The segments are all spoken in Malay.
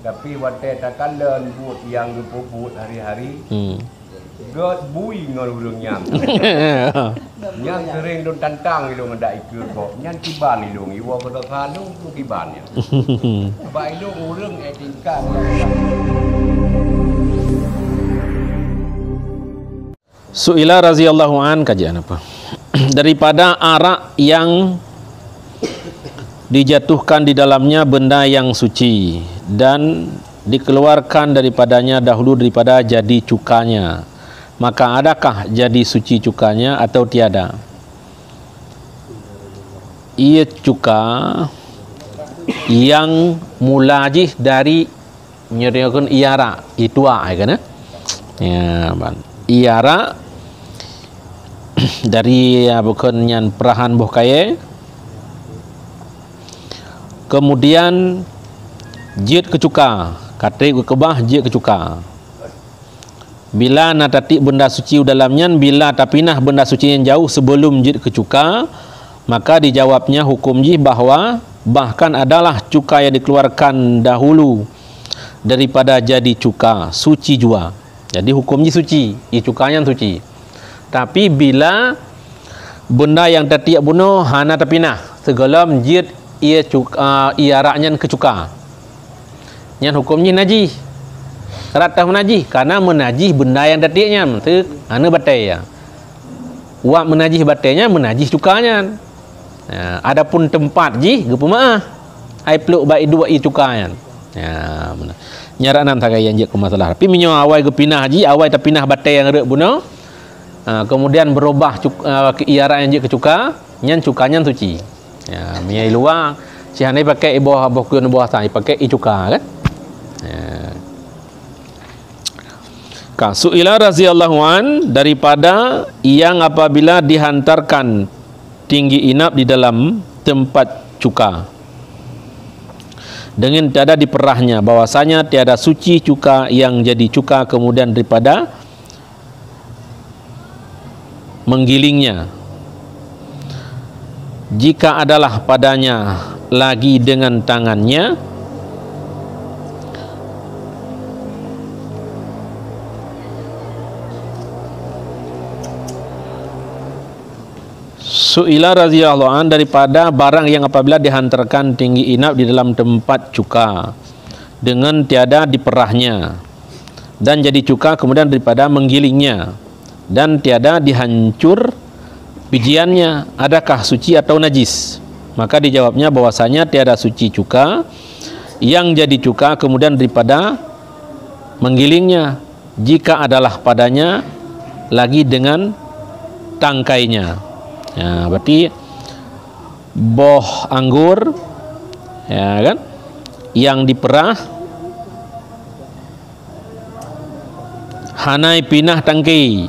Tapi waktu takkan buat yang gepuput hari-hari. God bui ngol ulung nyam. Nyam kering don tantang ilung ndak ikut kok. Nyam kiban ilung iwa kota kanu kiban ya. Ba ilung ulung etika. Su'ila radhiyallahu an kajian apa? Daripada arak yang dijatuhkan di dalamnya benda yang suci dan dikeluarkan daripadanya dahulu daripada jadi cukanya, maka adakah jadi suci cukanya atau tiada? Ia cuka yang mulajih dari nyeriakan iara itu kan ya ban iara dari bukan yang perahan boh kaya, kemudian jid kecuka kata kebah jid kecuka. Bila natati benda suci dalamnya, bila tapinah benda suci yang jauh sebelum jid kecuka, maka dijawabnya hukum jih bahwa bahkan adalah cuka yang dikeluarkan dahulu daripada jadi cuka suci jua. Jadi hukum jih suci, cukanya suci. Tapi bila benda yang tadi bunuh hana tapinah segala jid ia cuka iaraknya kecuka, yang hukumnya najis. Ratah menajih karena menajih benda yang tadinya tu anu batai ya. Wak menajih batainya menajih cukanya. Ya, adapun tempat ji gepu maah. Ai peluk bai dua i cukanya. Ya, benar. Nyaranan tagayan je ke masalah. Tapi minyo awai ge pinah ji, awai ta pinah batai yang rek buno. Kemudian berubah ke iara yang je ke cuka, nyan cukanya suci. Ya, miai luang si hanai pakai bawah kun bawah tai pakai i cuka kan. Ya. Su'ila radhiyallahu an daripada yang apabila dihantarkan tinggi inap di dalam tempat cuka dengan tiada diperahnya, bahwasanya tiada suci cuka yang jadi cuka kemudian daripada menggilingnya, jika adalah padanya lagi dengan tangannya, Su'ila radhiyallahu an daripada barang yang apabila dihantarkan tinggi inap di dalam tempat cuka dengan tiada diperahnya dan jadi cuka kemudian daripada menggilingnya dan tiada dihancur bijiannya, adakah suci atau najis? Maka dijawabnya bahwasanya tiada suci cuka yang jadi cuka kemudian daripada menggilingnya jika adalah padanya lagi dengan tangkainya. Ya, berarti boh anggur ya kan yang diperah hanai pinah tangkai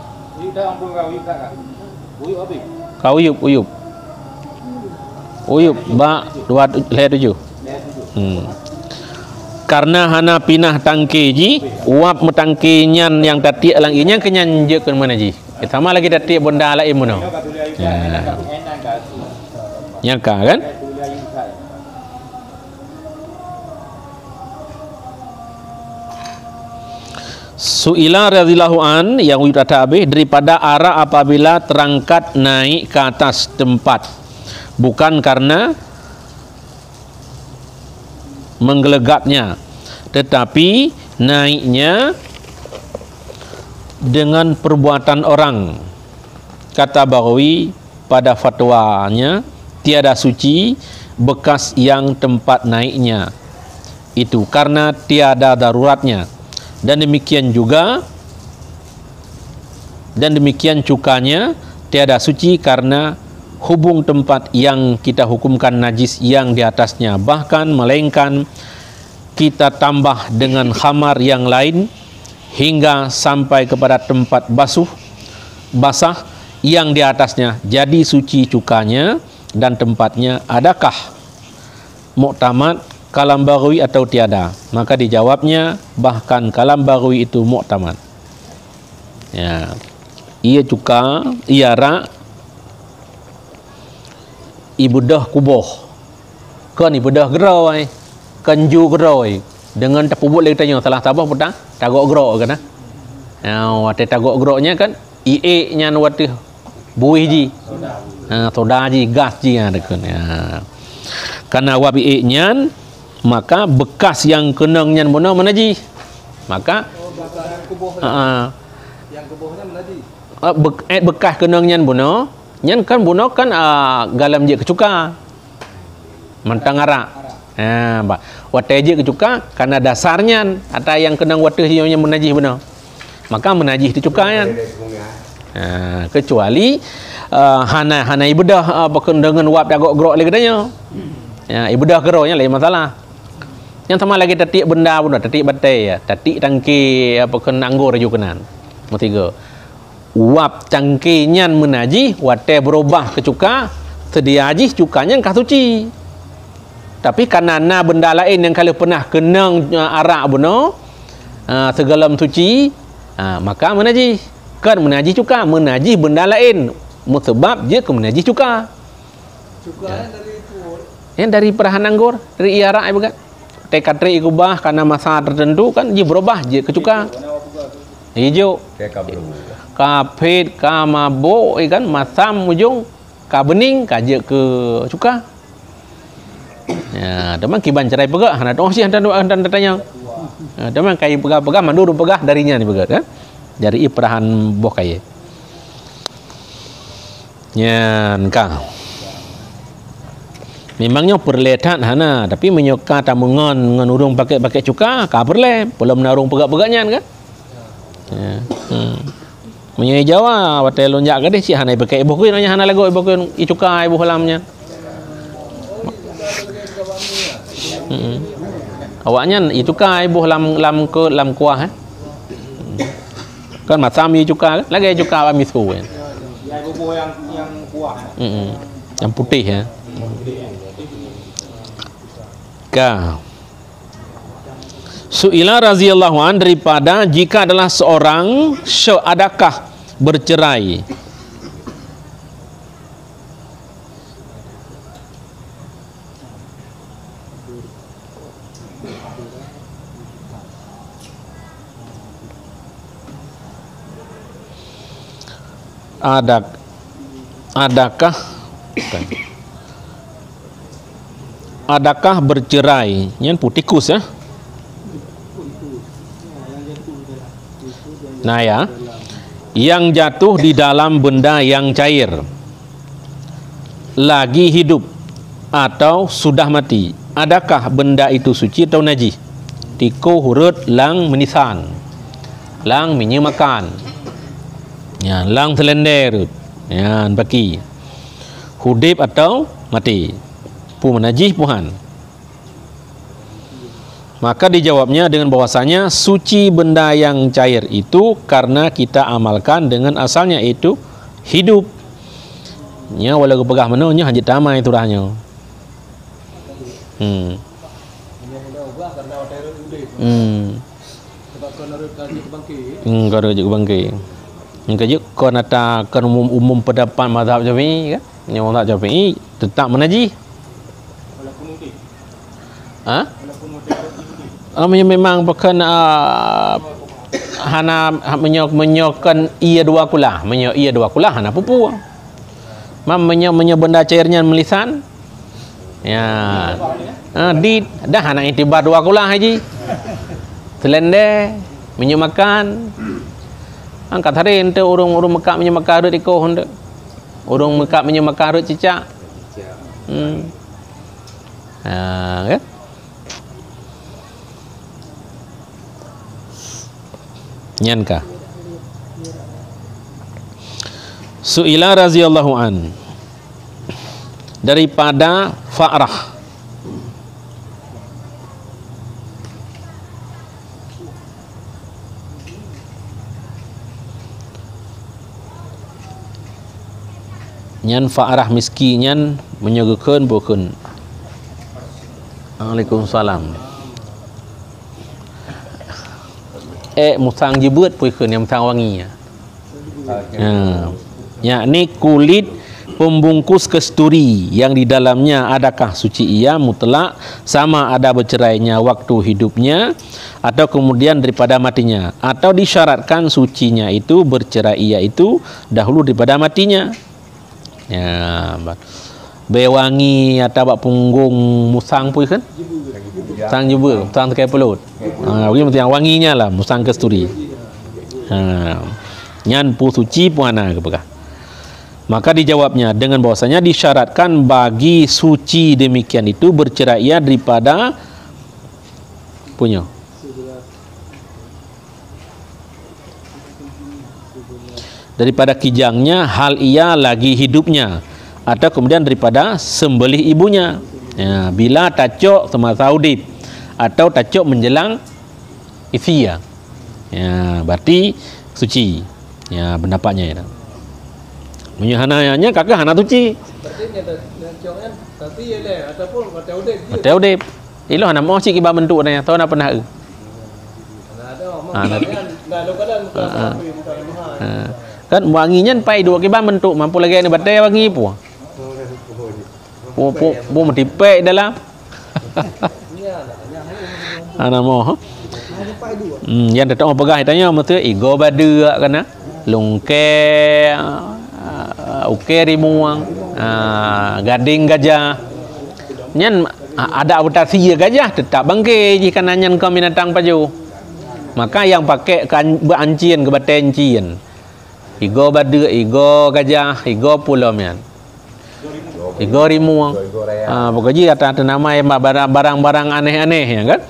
uyup ba 2 karena hana pinah tangkai ji uap metangkainya yang tadi alanginya kenyan je ke mana ji sama lagi tadi benda lain mono ya nyangka kan Su'ila radhiyallahu an yang wujudata habis daripada arah apabila terangkat naik ke atas tempat bukan karena menggelegapnya tetapi naiknya dengan perbuatan orang. Kata Baghawi pada fatwanya tiada suci bekas yang tempat naiknya itu karena tiada daruratnya, dan demikian cukanya tiada suci karena hubung tempat yang kita hukumkan najis yang di atasnya, bahkan melainkan kita tambah dengan khamar yang lain hingga sampai kepada tempat basah yang di atasnya jadi suci cukanya dan tempatnya. Adakah muktamad kalam Baghawi atau tiada? Maka dijawabnya bahkan kalam Baghawi itu muktamad. Ya, ia cuka iara ibudah kuboh kan ibudah gerawai kanju gerawai dengan terpubut lagi tanya salah tabah petang tagok grok kan wate tagok groknya kan ie nya wate buih ji soda ji gas ji kan karena wab ie nya maka bekas yang kenang nya benar menaji maka yang kubuhnya menaji bekas kenang nya benar nyan kan buno kan galam je kecuka mentang arak wate je kecuka karena dasarnya ada yang kenang wate yang menajih benar maka menajih dicuka kan kecuali hana ibadah dengan wap dagok grok lagi katanya ibadah geroknya lain masalah yang sama lagi tatik benda pun tatik batai tatik tangki apa kena anggur juga kenan tiga wap tangki nyan menajih wate berubah kecuka sedia ajih cukanya kah suci tapi karena benda lain yang kalau pernah kenang arak benar segalam suci maka menajih kan menajih cuka menajih benda lain sebab dia ke menajih cuka dari itu yang dari perahan anggur dari iarak bukan tekatri ikubah karena masa tertentu kan dia berubah dia ke cuka hijau kapit kamabo kan masam ujung ka bening kaje ke cuka teman kiban cerai pegak hana dong sih hantar tanya teman kai pegah mandur pegah darinya ni pegah kan dari iperahan boh kaya nyan ka memangnya perletan hana tapi menyoka tamungan dengan urung pakai cuka ka perle belum narung pegak-pegaknya kan menyai Jawa wate lonjak gade si hana pakai ibu kuin hana lagu ibu kuin icuka ibu halamnya awaknya icuka ibu lam kuah kan macam icuka lagi icuka amisku kan ya ibu yang kuah yang putih ya ka Su'ila raziyallahu an daripada jika adalah seorang adakah bercerai adakah bercerai yang putikus ya nah ya yang jatuh di dalam benda yang cair lagi hidup atau sudah mati adakah benda itu suci atau najis tiko hurut lang menisan lang menyemakan ya lang selender ya baki hudip atau mati pu menajis puhan maka dijawabnya dengan bahwasanya suci benda yang cair itu karena kita amalkan dengan asalnya itu hidup nya walau pegah menunya hajit tamai itu rahnya kalau juga bangkit kajuk kon ata kan umum pendapat mazhab Syafi'i kan yang mazhab Syafi'i tetap menajis memang bukan hana menyokan ia dua kulah hana pupu menyo benda cairnya melisan ya di dah hana itibar dua kulah haji selende menyo makan angkat hari ente urung Mekah menyo makan rut iko honde urung Mekah menyo makan rut cicak kan nyanka Su'ila raziyallahu an daripada Fa'rah nyan Fa'rah miskin nyan menyogekeun bukeun Waalaikumsalam musang jebut puikeun yang musang wangi ya ni kulit pembungkus kesturi yang di dalamnya adakah suci ia mutlak sama ada bercerainya waktu hidupnya atau kemudian daripada matinya, atau disyaratkan sucinya itu bercerai ia itu dahulu daripada matinya. Ya, bewangi atau bak punggung musang pun kan? Musang juga, musang terkait pelut. Begini yang wanginya lah musang kesturi. Nyan pu suci puana ke bekah. Maka dijawabnya dengan bahwasanya disyaratkan bagi suci demikian itu bercerai ia daripada punya daripada kijangnya hal ia lagi hidupnya atau kemudian daripada sembelih ibunya. Ya, bila tacok semasa udip atau tacok menjelang ifia. Ya, berarti suci. Ya, pendapatnya ya. Menyahananya kakak hana suci. Berarti tacok kan tapi ele ataupun mata udip. Mata udip. Ilo hana mau cik iba bentuk nanya tahu nak pernah. Ada mak kadang bukan kan wanginya pai dua kiban bentuk mampu lagi ni badai wangi pu. Po mentipek dalam. Ana mau. Yang datang pegah tanya mesti igo badu kana. Lungke uke rimuang gading gajah. Nyan ada mutasi gajah tetap bangke jika nanyan kau binatang paju. Maka yang pakai kan berancien ke batencien. Igo badu, igo gajah, igo pulomnya. Igo rimuang. Pokoknya kata nama barang-barang aneh-aneh ya kan.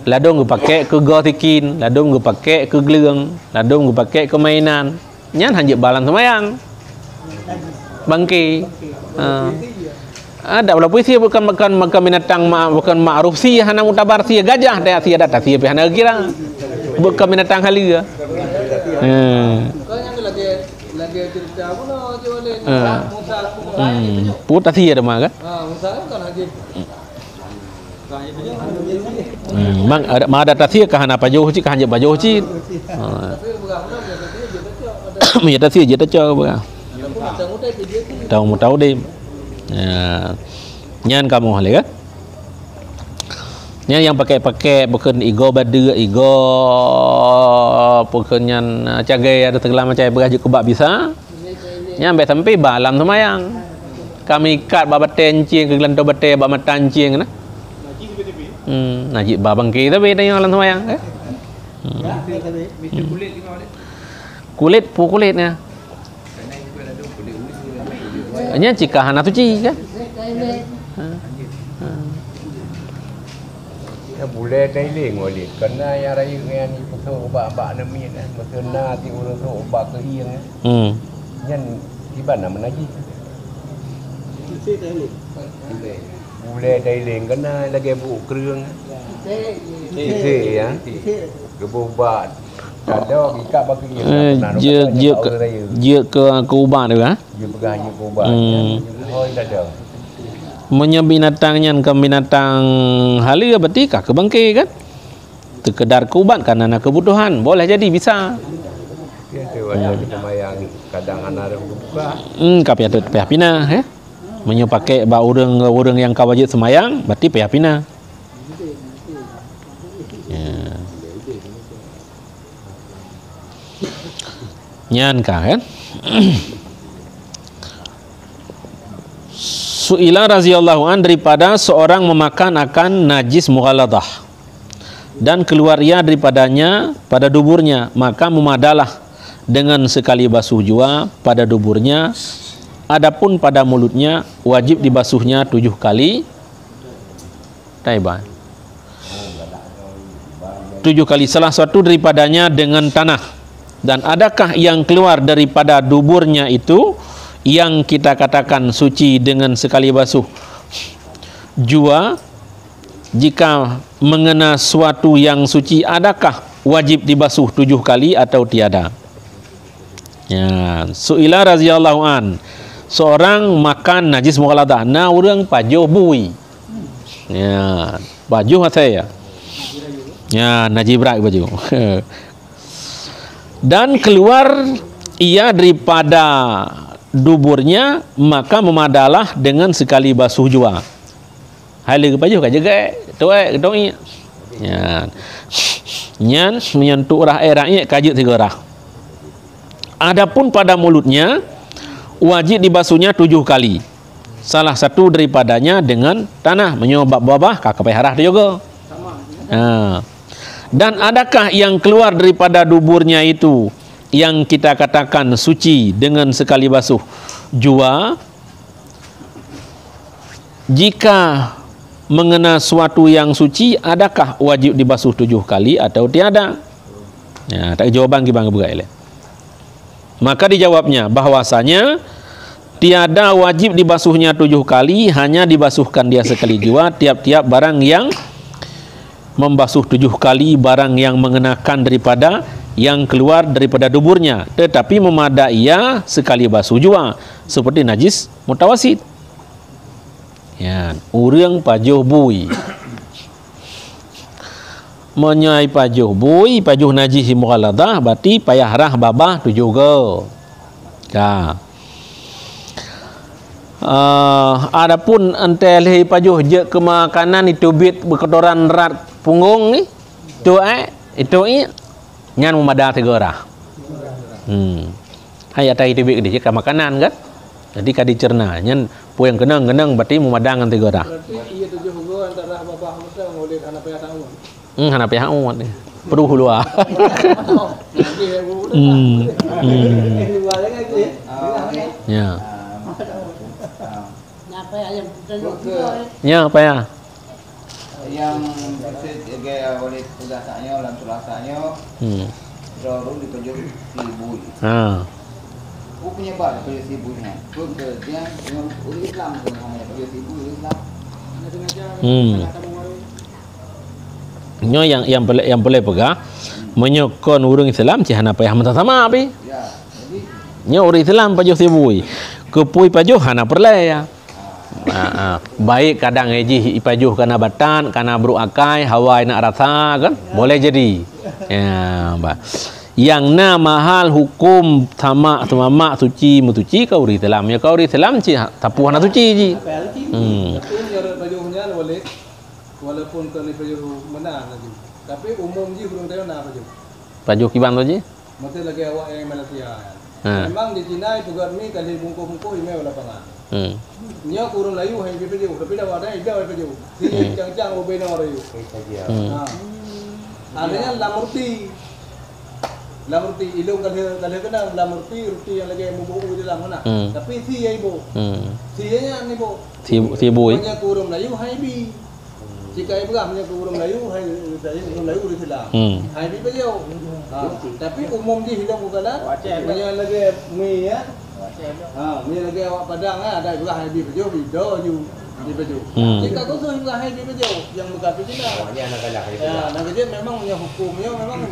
Ladung gue pakai ke gotikin, ladung gue pakai ke geleung, ladung gue pakai ke mainan. Nyan hanya balang semayang. Bangke. Ada walaupun sia bukan binatang bukan ma'ruf sia hana mutabar sia gajah dah sia datang sia hana kira. Bukan binatang halia. lagi cerita pun jualin musa putar sia dah mah kan. Musa kan lagi mang ada tasia kah hana pajoh ci kah hanya pajoh ci. Ya tasia je ta cho ba. Tahu deh. Nyan kamu hale kan? Nyan yang pakai bukan igo badu, igo bukan nyan cagai ada tenggelam macam beraju kebak bisa. Nyan sampai sampai balam semayang. Kami ikat babat tencing ke gelantau bate babat tancing na. Najib babang kita tapi tanya alam semayang eh? Kulitnya hanya jika hana suci kan ya boleh tailing boleh kena yang raya dengan ni pasal obat-obat namin pasal nanti urus obat ke hiang nyan tiban nama lagi boleh tailing kena lagi bu kereng ya gebubat ada ikat bagi dia ke ubat tu ah dia pegang je ubat hoi ada punya binatangnya ke binatang halia berarti kah kebangke kan sekedar kubat karena kebutuhan boleh jadi bisa dia tu ada semayang kadang anak ada buka kapia tu pihak pina menyepakai ba urang yang kawajib semayang berarti pihak pina nyan kah kan Su'ila raziyallahu an daripada seorang memakan akan najis mughaladah dan keluar ia daripadanya pada duburnya, maka memadalah dengan sekali basuh jua pada duburnya, adapun pada mulutnya wajib dibasuhnya 7 kali. Taiban 7 kali salah satu daripadanya dengan tanah. Dan adakah yang keluar daripada duburnya itu yang kita katakan suci dengan sekali basuh jua? Jika mengena suatu yang suci, adakah wajib dibasuh 7 kali atau tiada? Ya, Su'ila raziyallahu an, seorang makan najis mughaladah, na urang pajoh bui. Ya, pajoh saya. Ya, najis berat baju. Dan keluar ia daripada duburnya, maka memadalah dengan sekali basuh jua. Hal lagi pajuh kan jaga tu doi. Nyan menyentuh rah airnya kajut 3 rah. Adapun pada mulutnya wajib dibasuhnya 7 kali. Salah satu daripadanya dengan tanah menyobak babah kakak harah juga. Dan adakah yang keluar daripada duburnya itu yang kita katakan suci dengan sekali basuh jua? Jika mengena suatu yang suci, adakah wajib dibasuh 7 kali atau tiada? Tak jawaban kita begai. Maka dijawabnya bahwasanya tiada wajib dibasuhnya 7 kali, hanya dibasuhkan dia sekali jua tiap-tiap barang yang membasuh 7 kali barang yang mengenakan daripada yang keluar daripada duburnya, tetapi memadai ia sekali basuh jua seperti najis mutawasid. Urang pajuh bui menyai pajuh bui, pajuh najis mughaladah, berarti payah rah babah tu juga. Adapun entelih pajuh je ke makanan itu bit berkotoran rat punggung ni itu nyan memada 3 rah. Hai atai itu bit dia ke makanan kan. Jadi kadi cerna nyan pu yang kenang berarti memadang 3 rah. Berarti iya 7 hulu antara babah muda ngoleh anak payah tahun. Hana payah umur ni. Perlu huluah. Ya. Ya, apa ya? Yang gaya oleh tugasnya dalam tulasanya baru ditunjuk sibui. Punya bar kerja sibunya. Pun dia dengan umat Islam namanya kerja sibu Islam. Nyo yang boleh pegang menyokon urang Islam cihana payah mentah sama api. Ya, jadi Nyo urang Islam pajuh sibui. Kepui pajuh hana perle ya. Baik kadang eji ipajuh kana batan, kana beruakai, hawai nak rasa kan? Boleh jadi. Yang na mahal hukum sama suci mutuci kau ri Islam. Ya kau ri Islam ci tapuh na suci ji. Tapi pajuhnya boleh walaupun kalau pajuh menang lagi. Tapi umum ji belum tahu na pajuh. Pajuh kiban tu ji? Mesti lagi awak yang Malaysia. Memang di Cina itu garmi kali bungku-bungku email lapangan. Nya kurang layu hai pajuh, tapi dah ada ida pajuh. Sini cang-cang ubena rayu. Adanya lamurti. Lamurti ilung kalau kena lamurti ruti yang lagi mubu di dalam mana. Tapi si ya ibu. Si nya ni bu. Si bui. Nya kurang layu hai bi. Jika ibu kah nya kurang layu hai kurang layu di dalam. Hai bi pajuh. Tapi umum di hilang bukanlah. Nya lagi mi ya. Ni lagi awak padang ada ibu hai bi pajuh video ju di pajuh. Jika kau suruh ibu hai bi pajuh yang bekas di Cina. Ya, nak kerja memang punya hukumnya memang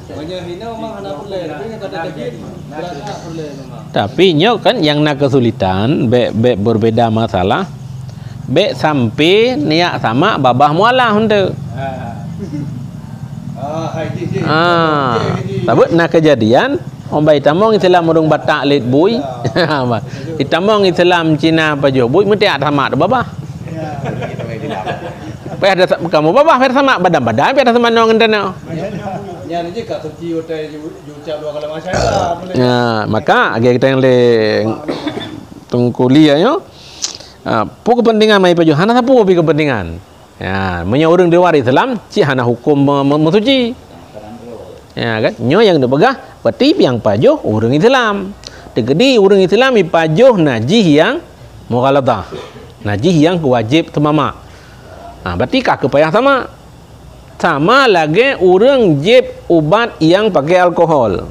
banyak hina memang hana perle, tapi yang kata tadi berada perle memang. Tapi nyo kan yang nak kesulitan berbeda masalah. Sampai niat sama babah mualah hendak. Tapi nak kejadian ombai tamong Islam murung batak lit bui. Itamong Islam Cina pajuh bui mesti ada sama babah. Payah ada kamu babah payah sama badan-badan payah sama nong ngentena. Ya ni jika suci hotel juca 2 kali masyarakat. Ya, maka agak kita yang le tungkulia yo. Pu kepentingan mai pajuh hana sapu pi kepentingan. Ya, menyo urang di luar Islam ci hana hukum mensuci. Ya kan? Nyo yang dipegah berarti yang pajuh urang Islam. Tegedi urang Islam i pajuh najis yang mughaladah. Najis yang wajib temama. Berarti kah kepayah sama. Sama lagi urang jeb ubat yang pakai alkohol.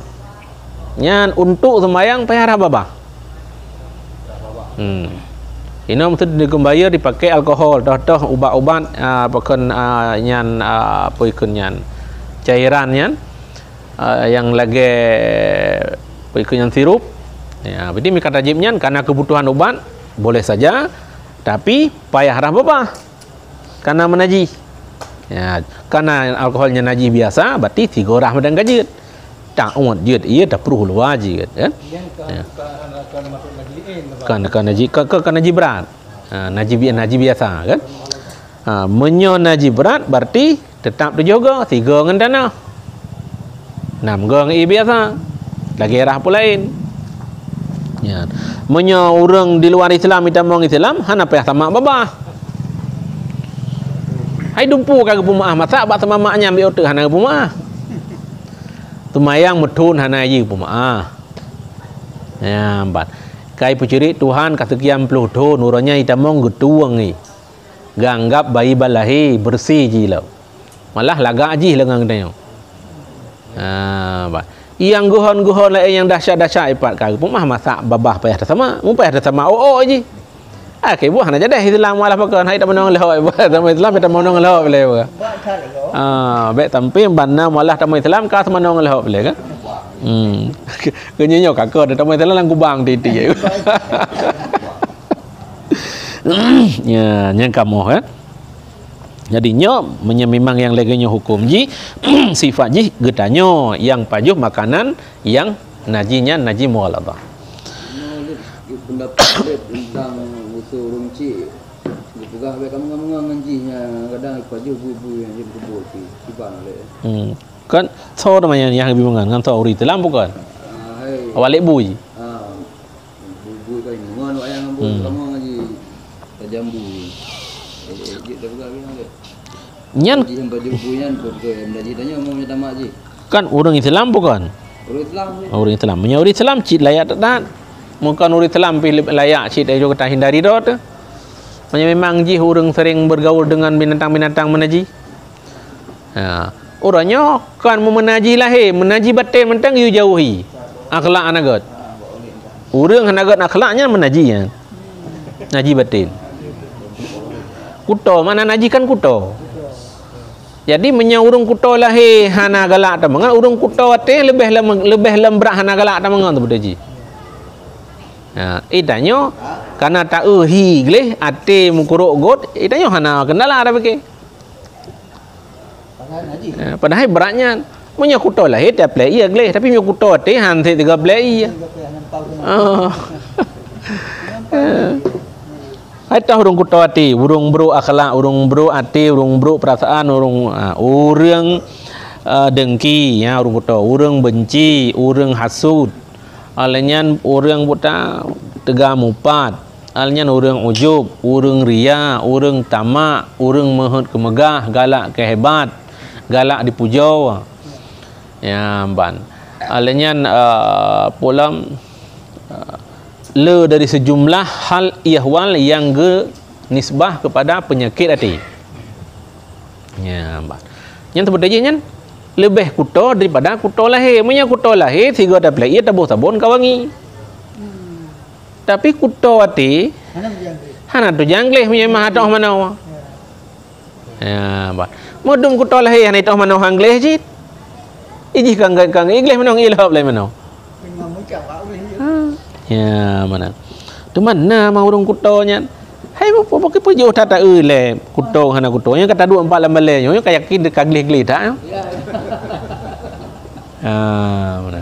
Nyan untuk sembahyang payah babah. Ini mesti dikembaya dipakai alkohol. Dah ubat-ubat pakai nyan apa ikun nyan cairan nyan yang lagi apa ikun nyan sirup. Ya, jadi mika tajib nyan karena kebutuhan obat boleh saja, tapi payah babah karena menajis. Ya, karena alkoholnya najis biasa, berarti 3 rah medang gajit. tak umat jid ia tak perlu wajib kan. Kan naji berat. Naji biasa kan. Menyo naji berat berarti tetap dijaga 3 dengan tanah. 6 gong biasa. Lagi arah pun lain. Ya. Menyo orang di luar Islam kita mong Islam hana payah sama babah. Hai dumpu kagak pemaah masak bak sama maknya ambil otak hana pemaah. Tumayang metun hana ye pemaah. Ya, bat. Kai puciri Tuhan kasekian puluh tahun uranya kita mong getuang ni. Ganggap bayi balahi bersih ji lau. Malah lagak ji lengang tanya. Bat. Yang guhon lain yang dahsyat-dahsyat ipat kagak pemaah masak babah payah sama. Mu payah sama okay buah nak jadi Islam malah pakai hai tak menong lehoi sama Islam tak menong lehoi boleh ke baik tampil bana malah tak Islam ka menong lehoi boleh kan kenyanya kakak tak Islam lang kubang titi ya yang kamu kan jadi nyo memang yang leganya hukum ji sifat ji getanyo yang pajuh makanan yang najinya naji mughalladzah pendapat tentang usul rumci dipegah bae kamu ngajinya kadang paju bu-bu yang jadi kubur tiban le kan so namanya yang lebih mengan kan so uri telam bukan awalik bui bu kan ngon wayang bu kamu ngaji jambu dia pegah bilang le nyan yang baju buyan ke mengaji tanya mau minta mak ji kan orang Islam bukan orang Islam menyuri Islam cit layak tak bukan orang Islam pilih layak cik dia juga tak hindari dot. Memang ji orang sering bergaul dengan binatang-binatang menaji. Orangnya kan mau menaji lah menaji batin mentang you jauhi. Akhlak anagat. Orang anagat akhlaknya menaji ya. Naji batin. Kuto mana naji kan kuto. Jadi urung kuto lah hana galak ta mangan urung kuto ate lebih lembrak hana galak ta mangan tu bedaji. Itanyo karena tak hi gleh ate mukuruk got itanyo hana kendala ada beke. Padahal beratnya punya kuto lah tiap play iya gleh tapi punya kuto ate han 3 play iya. Hai tahu urung kuto ate urung bro akhlak urung bro ate urung bro perasaan urung dengki ya urung kuto urung benci urung hasud alenyan orang buta tegam upat alenyan orang ujub orang ria orang tamak orang mahut kemegah galak kehebat galak dipujau ya ban alenyan pulam le dari sejumlah hal ihwal yang nisbah kepada penyakit hati ya ban yang sebetulnya lebih kuto daripada kuto lahir. Punya kuto lahir 3 taplek ia tabuh sabun kawangi. Tapi kuto hati hana tu jangleh punya mah atoh mana. Ya, bah. Modum kuto lahir hana itoh mana hangleh jit. Iji kang igleh mana ilhab lai mana. Ya, mana. Tu mana mau urung kutonya. Hai apa pakai pujo tata le kuto hana kutonya kata 2 4 lembaleh nyo kayak kin dekat gleh-gleh tak. Mana.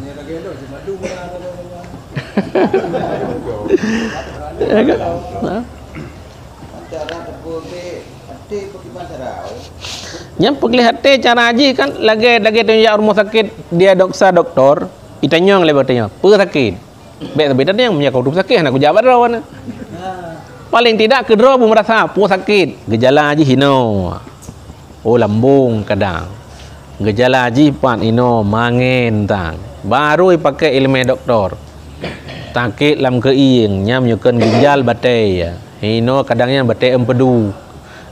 Yang perlihat cara haji kan lagi tunjuk rumah sakit dia doktor itanya yang lebatnya sakit. Baik tapi yang punya kau sakit nak jabat rawan. Paling tidak kedua pun merasa sakit gejala haji hino. Lambung kadang. Gejala haji pan ino mangin tang baru pakai ilmu doktor sakit lam keing nyam nyukan ginjal batai ino kadangnya batai empedu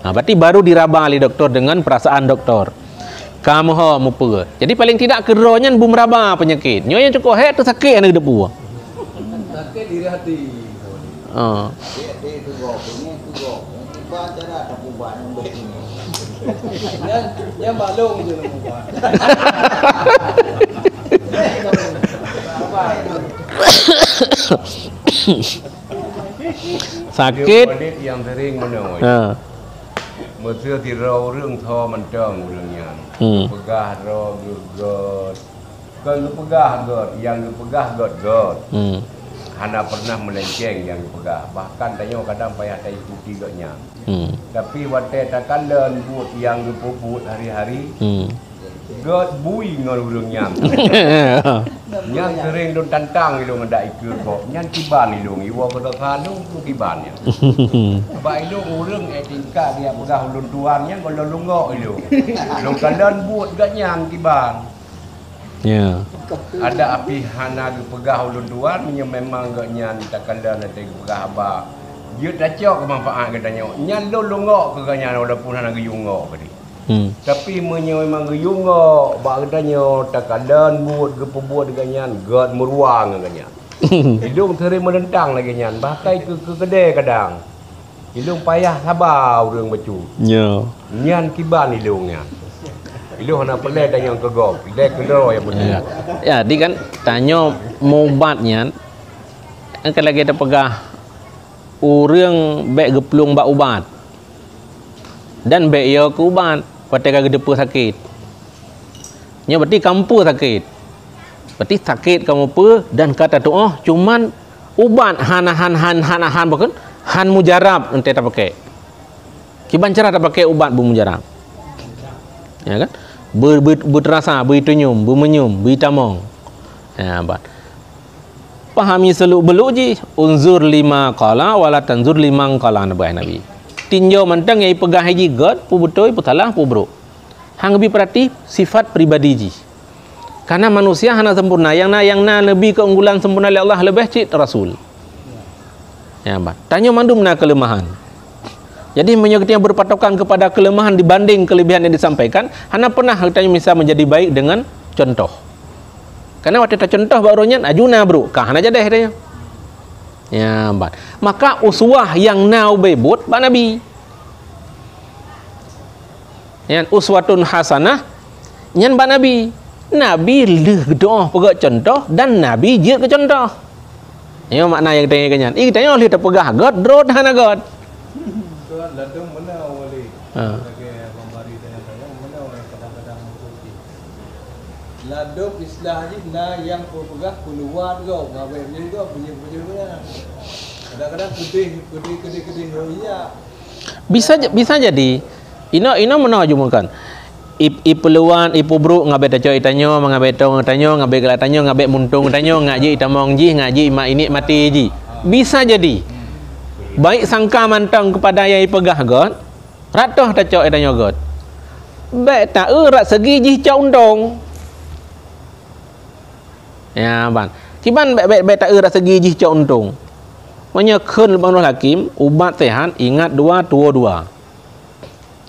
berarti baru diraba oleh doktor dengan perasaan doktor kamu ho mupa jadi paling tidak keronya bum raba penyakit nyo yang cukup tu sakit anak depu sakit diri hati yang balong je nama sakit yang sering menoi mesti dirau เรื่อง ทอมันเจ้า เรื่อง yang pegah ro gegot Kalau pegah god, yang pegah god. Hana pernah melenceng yang pegah. Bahkan tanya kadang payah tak ikuti godnya. Tapi waktu takkan len buat yang puput hari-hari. God bui ngol urang nyam. Nyam kering don tantang ilung ndak ikut kok. Nyam kiban ilung iwa kada kanu kiban ya. Ba ilung urang tingkah dia pegah ulun tuannya kalau lungok ilung. Ilung kalan buat gak nyam kiban. Ya. Ada api hana pegah ulun tuan memang gak nyam takkan dan nanti pegah ba. Dia dah cok manfaat katanya. Nyam lungok ke ganya walaupun hana geyungok tadi. Tapi memang geyungok ba katanya takkan buat ke pembuat ganyan god meruang ganyan. Hidung sering menentang lagi nyan bahkan ke kedai kadang. Hidung payah sabar urang bacu. Ya. Nyan kiban hidungnya. Hidung hana pelai tanya ke gop. Pelai kendor yang betul. Ya, di kan tanya mobatnya kan lagi ada pegah urang bek geplung bak ubat. Dan bek yo ke ubat ketika gedepa sakit. Nya berarti kampu sakit. Berarti sakit kamu apa dan kata tu oh cuman ubat han bukan han mujarab ente tak pakai. Kiban cara tak pakai ubat bu mujarab. Ya kan? Berterasa, beritunyum, bermenyum, bertamong. Ya, bat. Pahami seluk beluk ji unzur lima qala wala tanzur limang qala Nabi. Tinjau mantang yang pegah haji god pu betul pu salah pu bro. Hang lebih perhati sifat pribadi ji. Karena manusia hana sempurna, yang na lebih keunggulan sempurna oleh Allah lebih cik Rasul. Ya, bat. Tanya mandum na kelemahan. Jadi menyebutnya berpatokan kepada kelemahan dibanding kelebihan yang disampaikan, hana pernah katanya bisa menjadi baik dengan contoh. Karena waktu kita contoh barunya ajuna bro, kah hana jadi katanya. Ya, bat. Maka uswah yang nau bebut ba Nabi. Ya, uswatun hasanah nyan ba Nabi. Nabi leh doa pegak contoh dan Nabi je ke contoh. Ya makna yang tanya kanyan. Tanya oleh tak pegah god drot hana god. So ladung mana wali. Lagi pembari tanya mana orang kadang-kadang mengikuti. Ladung istilah ni na yang pegah keluar go, ngawe ni go punya. Kadang-kadang kedih ya. Bisa jadi. Ino menajumakan. Peluan ipu bro ngabe taco itanyo ngabe tong tanyo ngabe gelat tanyo ngabe muntung tanyo ngaji itamong ji ngaji mak ini mati ji. Bisa jadi. Baik sangka mantang kepada yang pegah god. Ratoh taco itanyo god. Baik tak rat segi ji caundong. Ya ban. Kiban baik tak rat segi ji caundong. Manya keun Bang Hakim ubat sehat ingat dua tua dua.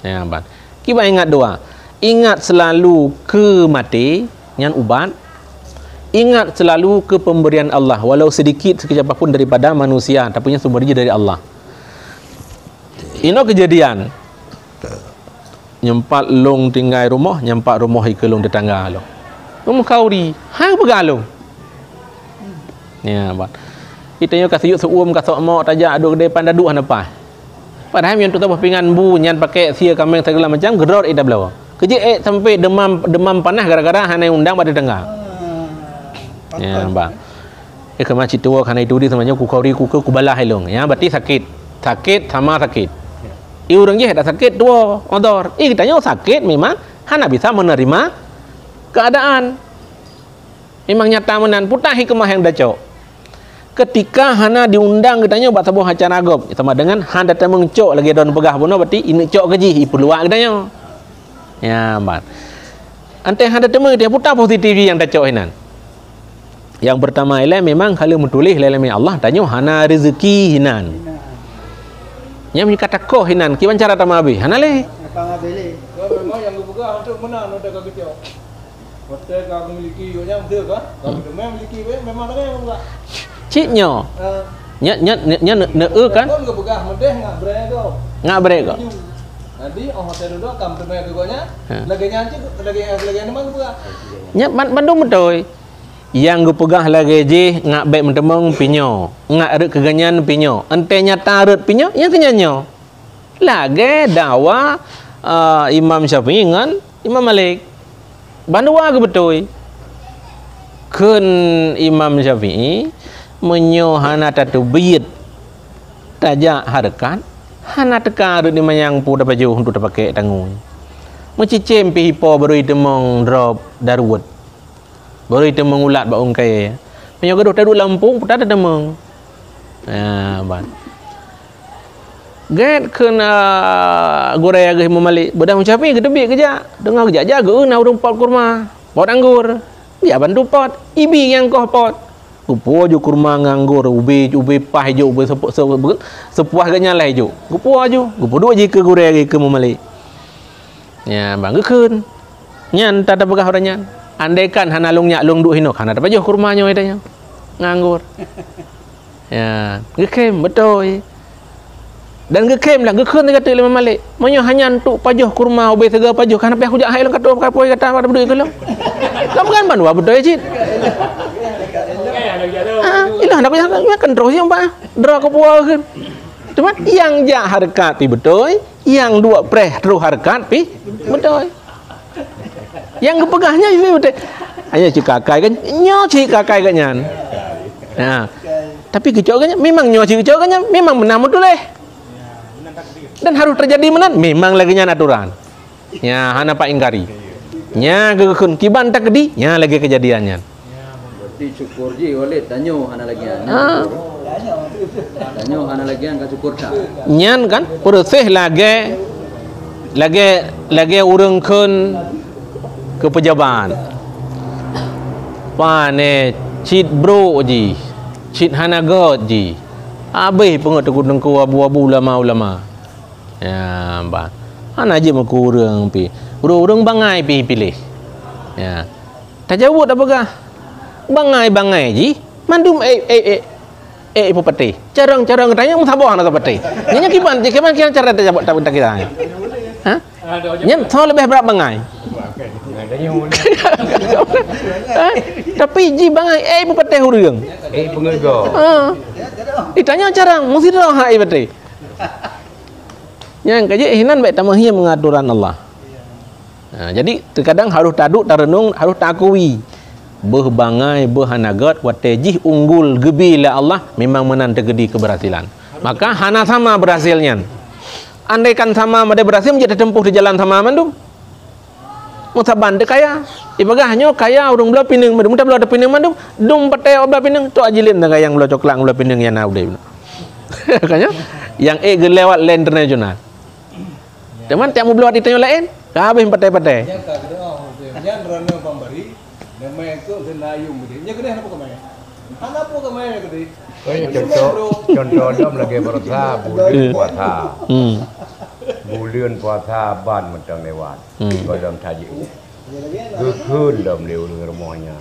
Ya ban. Kiban ingat dua. Ingat selalu ke mati yang ubat. Ingat selalu ke pemberian Allah walau sedikit sekejap apapun daripada manusia tapi sumbernya dari Allah. Ini kejadian. Nyempat long tinggal rumah, nyempat rumah ke long tetangga lo. Rumah kauri, hang pegalung. Ya, bat. Kita yo kasih yuk seuum kasok mak tajak aduk gede pandadu hanapa. Padahal yang tu tahu pingan bu nyan pakai sia kambing segala macam gerot ida belawa. Kerja sampai demam panas gara-gara hana undang pada tengah. Ya, bang. Kemana citua karena itu di semuanya ku balah helong. Ya, berarti sakit sama sakit. Orang je ada sakit tua odor. Kitanya sakit memang hana bisa menerima keadaan. Memang nyata menan putah hikmah yang daco. Ketika hana diundang kitanya buat sebuah acara agop sama dengan hana datang mengcok lagi don pegah bono berarti ini cok keji peluang kitanya. Ya, bat. Ante ada temu dia putar positif yang dacok hinan. Yang pertama ialah memang kalau menulis lelemi Allah tanya hana rezeki hinan. Nya kata ko hinan kiban cara tamabi. Hana le. Apa ngabele? Kalau memang yang buka untuk mana nak kau kecil. Hotel kau memiliki yang dia kan? Kau memiliki memang ada yang buka. Ciknya. Nya kan? Kau enggak buka medeh ngak brek kau. Ngak brek kau. Jadi hotel dulu kam tempat kegonya lagi nyanci lagi mana buka. Nya bandung betul. Yang gue pegah lagi je ngak baik mentemong pinyo, ngak ada keganyan pinyo. Ente nyata ada pinyo, yang tenyanyo. Lagi dawa Imam Syafi'i dengan Imam Malik. Bandung ke betul. Kun Imam Syafi'i menyo hana tatubiyat tajak harakat hana teka di mayang pu dapat jauh untuk pakai tanggung. Mencicim pi hipo baru demong drop darwat. Baru demong ulat ba ungkai. Menyo gaduh tadu Lampung putar demong. Ban. Get kena goraya ge memalik. Bedah mencapai ke tebik kerja. Dengar kerja jaga na urung pot kurma. Pot anggur. Dia bantu pot. Ibi yang koh pot. Kupo ju kurma nganggur, ubi pah jo, ubi sepuah gak nyala jo. Kupo aju, kupo dua jika goraya ge ke memalik. Ya, bang gekun. Nyan tak ada pegah orangnya. Andaikan hana lung nyak lung duk hinok, hana dapat jo kurmanya itanya. Nganggur. Ya, gekem betul. Dan gekem lah, gekun dia kata Imam Malik. Monyo hanya untuk pajuh kurma, ubi sega pajuh. Karena pihak hujak hai lang kata kapoi kata pada berdua ke lo. Kamu kan bandu betul ya, Cid. Ilah nak punya kan terus yang pak. Dra ke puau kan. Cuma yang jak harkat pi betul, yang dua preh terus harkat pi betul. Yang kepegahnya itu betul. Hanya cik kakai kan, nyo cik kakai kan nyan. Nah, tapi kecokannya memang nyo cik kecokannya memang menang betul dan harus terjadi menan memang lagi nyan aturan. Ya, hana pak ingkari. Nya gekun kiban takdi, nya lagi kejadiannya. Berarti syukur ji oleh tanyo hana lagi. Tanyo hana lagi yang syukur dah. Nyan kan persih lagi urang kun ke pejabat. Pane cit bro ji. Cit hana god ji. Abih pengat dengku abu-abu ulama-ulama. Ya, ba. Hana je maku urang pi. Urang bangai pi pilih. Ya. Tajawud apa gah? Bangai ji. Mandum pepati. Carang tanya mu sabar na pepati. Nya kiban cara tajawud tak kita. Ha? Nya thol lebih berat bangai. Tapi ji bangai pepati urang. Pengego. Ditanya carang mesti dah hai pepati. Yang kaji hinan baik tamahnya mengaturan Allah. Nah, jadi terkadang harus taduk tarenung harus takui berbangai berhanagat watejih unggul gebila Allah memang menan tergedi keberhasilan. Maka hana sama berhasilnya. Andaikan sama ada berhasil menjadi tempuh di jalan sama mandum. Mutaban de kaya. Ibagahnya kaya urang belah pining mandum mudah belah ada pining mandum dum pete belah pining tu ajilin dengan yang belah coklat belah pining yang naude. Makanya yang gelewat land internasional. Teman tiap mau belah ditanya lain, habis pete-pete. Yang tak kena yang rana pemberi, nama itu senayung begitu. Yang kena apa kemana? Anak apa kemana begitu? Contoh dom lagi berusaha bulan puasa ban macam lewat. Kau dalam tajuk. Gekun dalam lewat rumahnya.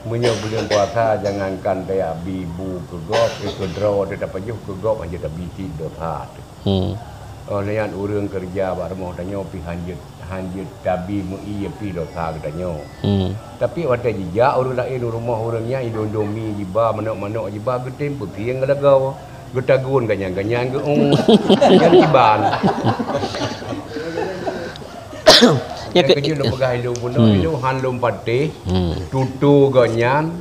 Punya bulan puasa jangankan dia bibu kegop, kedraw dia dapat juh kegop aja dah biti dah. Layan urang kerja barmo tanyo pi hanjut tabi mu iya pi dosa tanyo. Tapi wate jija urang lain rumah urangnya idondomi jiba manok-manok jiba getem putiang galagau. Getagun ganyang-ganyang ge yang tiban. Ya ke kerja lu pegai lu bunuh lu han lum pate tutu ganyan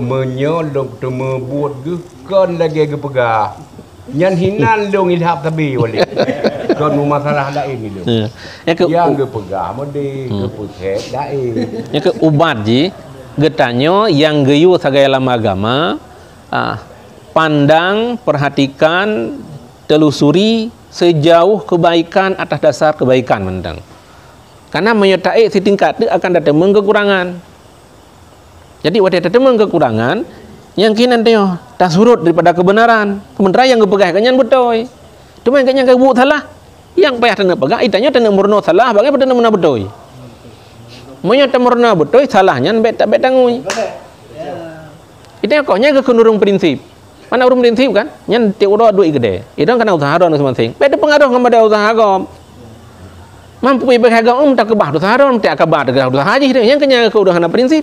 menyolok temu buat ge kan lagi ge pegah. Nyan hinan dong ilhab tabi wali. Kon masalah lain itu. Yang ge pegah mode ge putih lain. Ya ke ubat ji getanyo yang geyu sagala agama pandang, perhatikan, telusuri sejauh kebaikan atas dasar kebaikan mendang. Karena menyertai setingkat itu akan datang kekurangan. Jadi waktu datang kekurangan yang kini teo tak surut daripada kebenaran. Sementara yang kepegang kanyan betul. Cuma yang kanyan kebu salah. Yang payah tena pegang itanya tena murno salah bagaimana tena murno betul. Monya tena murno betul salahnya bet tak bet tangui. Itu koknya kekenurung prinsip. Mana urung prinsip kan? Nyan tiura duit gede. Itu kan usaha ron masing-masing. Bet pengaruh kepada usaha gom. Mampu ibadah tak kebah usaha ron tak kebah usaha haji yang kenya ke udah prinsip.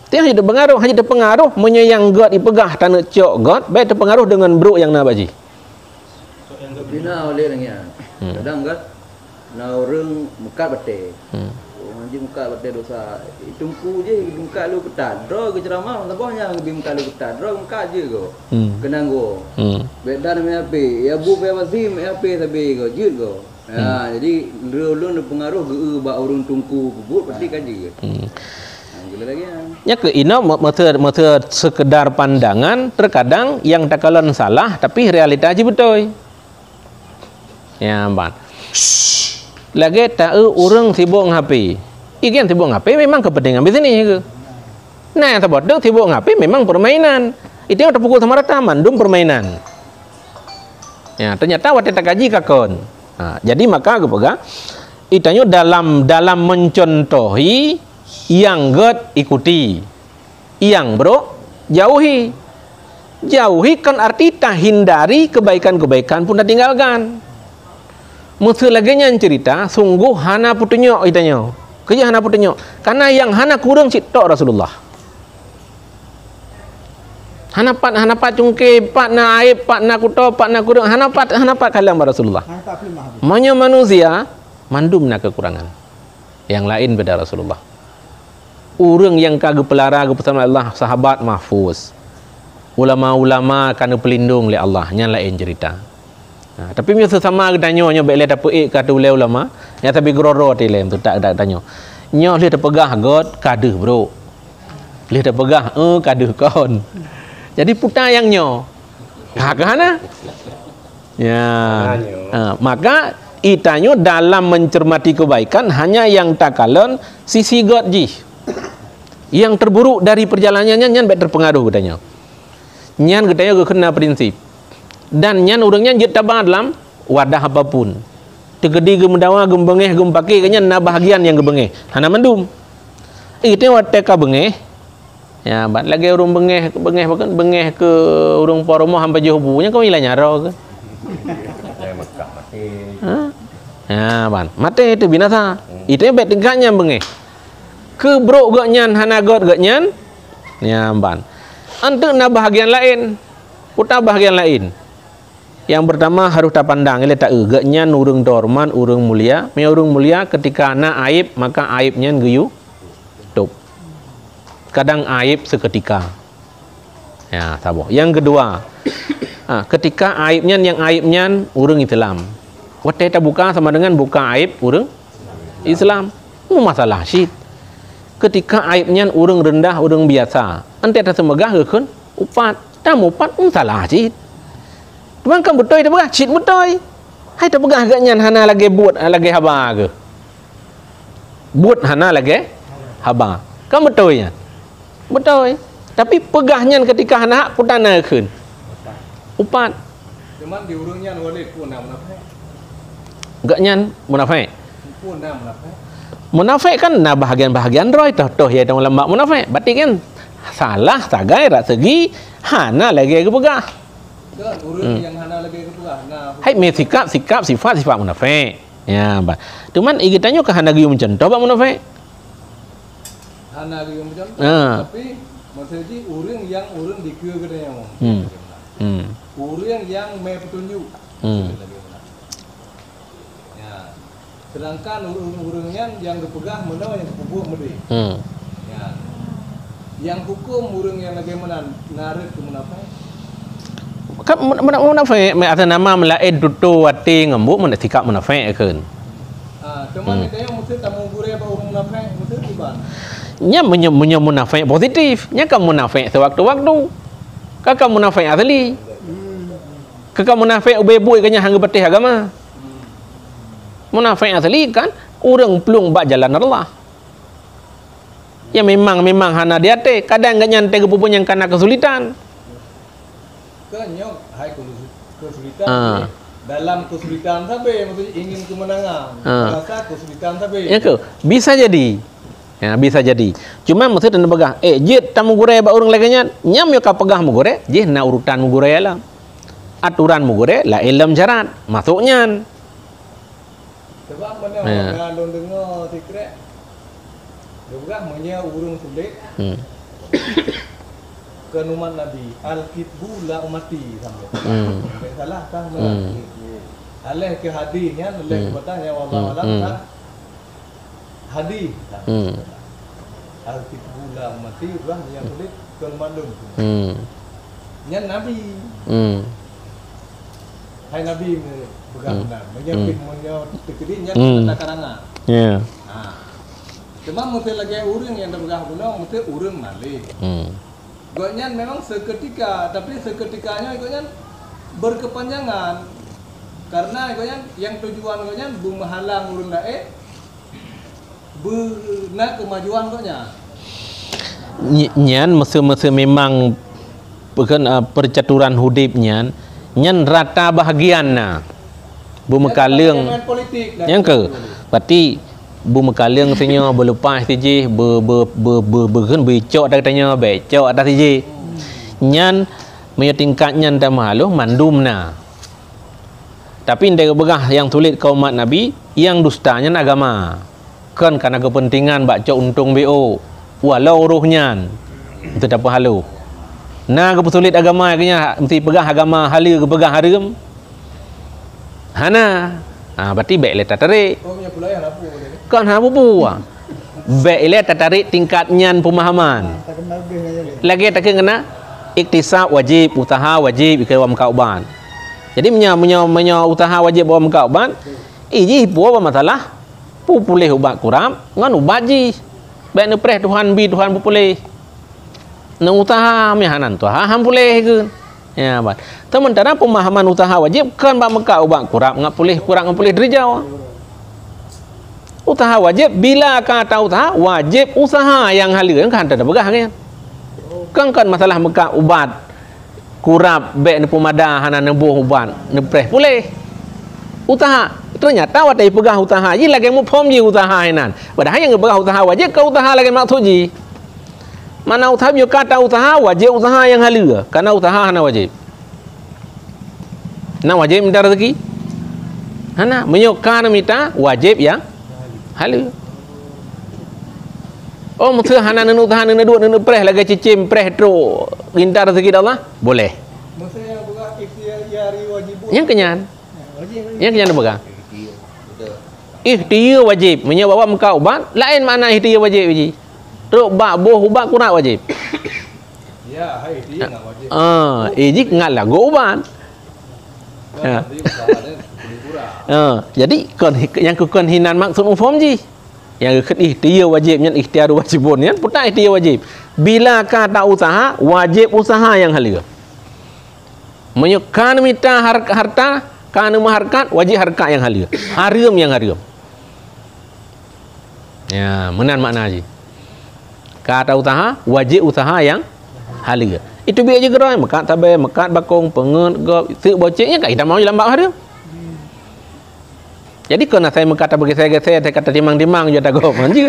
Tiang hanya berpengaruh, hanya berpengaruh menyayang God dipegah tanah cok God, baik terpengaruh dengan bro yang nak baji. Bina oleh orangnya. Kadang kan, na orang mekat bete. je muka batai dosa. Tungku je muka lu ketat. Dro ke ceramah tabahnya lebih muka lu ketat. Dro muka je go. Kenang go. Bedan me ape. Ya bu pe wazim ape sabe go. Jut go. Ha jadi lu pengaruh ge ba urung tungku kubut pasti kan je. Gila lagi ya. Ya ke ina mata sekedar pandangan terkadang yang takalan salah tapi realita aja betul. Ya ban. Lagi tak orang sibuk ngapi. Ikan sibuk ngapi memang kepentingan bisnis ke. Nah yang terbodoh sibuk ngapi memang permainan. Itu yang terpukul sama rata mandum permainan. Ya ternyata waktu tak kaji kakon. Nah, jadi maka aku pegang. Itanya dalam mencontohi yang god ikuti. Yang bro jauhi. Jauhi kan arti tak hindari kebaikan-kebaikan pun dah tinggalkan. Musuh lagi yang cerita sungguh hana putunyok itanya. Kerja hana putunyok. Karena yang hana kurang citok Rasulullah. Hana pat cungke, pat na aib, pat na kuto, pat na kurang, hana pat kalam Rasulullah. Manya manusia mandum na kekurangan. Yang lain beda Rasulullah. Orang yang kagak pelara ke pesan Allah sahabat mahfuz. Ulama-ulama kana pelindung oleh Allah, yang lain cerita. Nah, tapi mesti sama tanya nyo bele dapat kata ulama ya tapi groro tilem tu tak tanya nyo dia terpegah god kaduh bro dia terpegah kaduh kon jadi putar yang nyo kagana ya maka itanyo dalam mencermati kebaikan hanya yang takalon sisi god ji yang terburuk dari perjalanannya nyan baik terpengaruh katanya nyan katanya kena prinsip dan nyan orangnya jet tabah dalam wadah apapun tegedi gemendawa gembengeh gempake kanya na bahagian yang gebengeh hana mendum itu wadah ka bengeh ya bat lagi urang bengeh bahkan bengeh ke urang poromo sampai jauh bunya kau ilah nyaro ke ya ban mate itu binasa itu bet tegaknya bengeh ke bro gak nyan hana god gak nyan ya ban antuk na bahagian lain putar bahagian lain. Yang pertama harus tak pandang ile tak gaknya urang dorman urang mulia me urang mulia ketika ana aib maka aibnya geyu tup kadang aib seketika ya sabo yang kedua ketika aibnya yang aibnya urang Islam wate tak buka sama dengan buka aib urang Islam masalah syit ketika aibnya urang rendah urang biasa ante tak semegah geun upat tak upat salah syit Tuan kan betul dia pegah, cit betul. Hai tak pegah agaknya hana lagi buat lagi haba ke. Buat hana lagi haba. Kan betul ya? Betul. Tapi pegahnya ketika hana putana keun. Upat. Cuman di urungnya walid pun nak munafik. Agaknya munafik. Pun nak munafik. Munafik kan nah bahagian-bahagian roy toh ya dalam lembak munafik. Berarti kan salah tagai rak segi hana lagi ke pegah. Urang yang hana lagi ketua. Nah, hai me sikap sifat munafik. Ya, ba. Cuman igitanyo ke hana gium contoh ba munafik. Hana gium contoh. Tapi maksudnya urang yang urang dikeu kedanya. Urang yang me petunjuk. Ya. Sedangkan urang-urangnya yang dipegang menawa yang kubuk mede. Ya. Yang hukum urang yang lagi narik ke munafik. Kan munafik me atas nama melain tutu wati ngembuk mun sikap munafik keun. Cuman itu yang mesti tamu gure apa orang munafik mesti tiba. Nya menyo munafik positif, nya kan munafik sewaktu-waktu. Kakak munafik asli. Kakak munafik ubebui kanya hang betih agama. Munafik asli kan urang pelung bak jalan Allah. Ya memang hana dia teh kadang gak nyantai kepupun yang karena kesulitan. Kenyok hai kesulitan dalam kesulitan sampai maksudnya ingin kemenangan rasa kesulitan sampai ya ke bisa jadi ya bisa jadi cuma mesti tanda pegah jit tamu gure ba urang leganya nyam yo ka pegah mu gure jih na urutan mu gure lah aturan mu gure la ilm syarat masuknya sebab mana don dengar secret juga menye urung sulit kenuman Nabi al-kitbu la umati sampai salah kah alih ke hadisnya alih ke batanya wallahu alam kah hadis. Arti bulan mati lah yang kulit kan malum. Nyan Nabi. Hai Nabi pegang benar. Menyapin tekedi nyan karangan. Ya. Cuma mesti lagi urang yang pegang benar mesti urang malik. Goknya memang seketika, tapi seketikanya goknya berkepanjangan. Karena goknya yang tujuan goknya menghalang urang dae benak kemajuan goknya. Nyan masa memang bukan percaturan hidup nyan rata bahagianna. Bumekaleung yang ke berarti bumekaleung senyo berlepas tiji bergen becok dak tanya becok atas tiji nyan punya tingkat nyan dah malu mandumna. Tapi ndai begah yang tulis kaum umat Nabi yang dustanya agama kan karena kepentingan baca untung BO walau ruhnya itu dapat halu. Nah kepesulit agama kenya mesti pegah agama halu ke pegah haram. Hana. Berarti baik le tertarik. Oh punya pula yang apa boleh. Kan apa buah. Baik le tertarik tingkatnya pemahaman. Lagi tak kena iktisab wajib, usaha wajib ikawam kauban. Jadi menya usaha wajib bawam kauban. Iji buah masalah. Pu pulih ubat kurang ngan ubat ji. Baik ne preh Tuhan bi Tuhan pu pulih. Na usaha mihanan tu ham pulih ke. Ya bat. Sementara pemahaman usaha wajib kan bak mekak ubat kurang ngap pulih kurang ngap pulih derjau. Usaha wajib bila kata usaha wajib usaha yang halia kan tak ada begah kan. Kan masalah mekak ubat kurap baik ne pemada hana nebuh ubat ne preh pulih. Usaha ternyata watai pegah usaha ji lagi mu pom ji usaha inan. Padahal yang pegah usaha wajib ke usaha lagi maksud ji. Mana usaha yo kata usaha wajib usaha yang halia karena usaha hana wajib. Na wajib minta rezeki. Hana menyokar minta wajib yang halia. Oh mesti hana nenu usaha nenu dua nenu preh lagi cicim preh tro minta rezeki Allah boleh. Mesti yang buka ikhtiari wajib. Yang kenyan. Yang kenyan apa? Ikhtiar wajib menyewa muka ubat lain makna ikhtiar wajib ji. Teruk bak boh ubat kurang wajib. Ya, hai dia enggak wajib. Ijik ngat lah go ubat. Jadi yang kekonhinan maksud umum ji. Yang ikhtiar wajib yang ikhtiar wajibun kan putar ikhtiar wajib. Bila kata usaha wajib usaha yang halia. Menyukan minta harta kana maharkat wajib harkat yang halia. Haram yang haram. Ya, menan makna ji. Kata usaha wajib usaha yang halia. Itu biar je gerai mekat tabai mekat bakong pengen gop sik boceknya kak kita mau lambat haram. Jadi kena saya mekat bagi saya kata timang-timang je tak gop manje.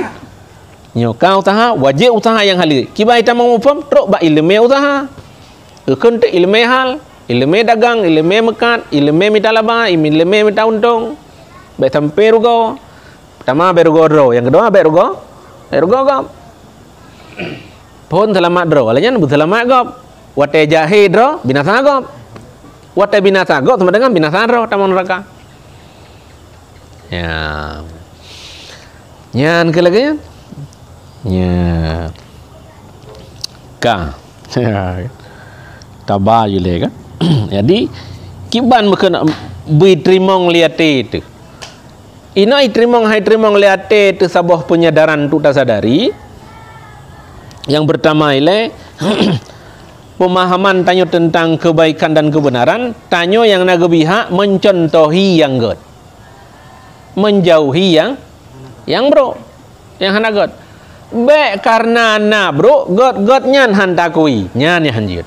Nyo kau usaha wajib usaha yang halia. Kibai kita mau pom trok ba ilmu usaha. Keun te ilmu hal, ilmu dagang, ilmu mekat, ilmu minta laba, ilmu minta untung. Baik sampai rugo. Pertama berugo dro, yang kedua berugo gop. Pun selamat dro, alanya nu selamat gop. Wate jahe dro, binasa gop. Wate binasa gop sama dengan binasa dro tamu neraka. Ya. Nyan ke lagi? Ya. Ka. Tabah je kan. Jadi kiban bukan bitrimong liate itu. Ina itrimong hai trimong liate itu sebuah penyadaran tu tak sadari. Yang pertama ile pemahaman tanyo tentang kebaikan dan kebenaran, tanyo yang nagebiha mencontohi yang god, menjauhi yang bro, yang hana god. Be karena na bro god nyan hantakui nyan yang hanjir.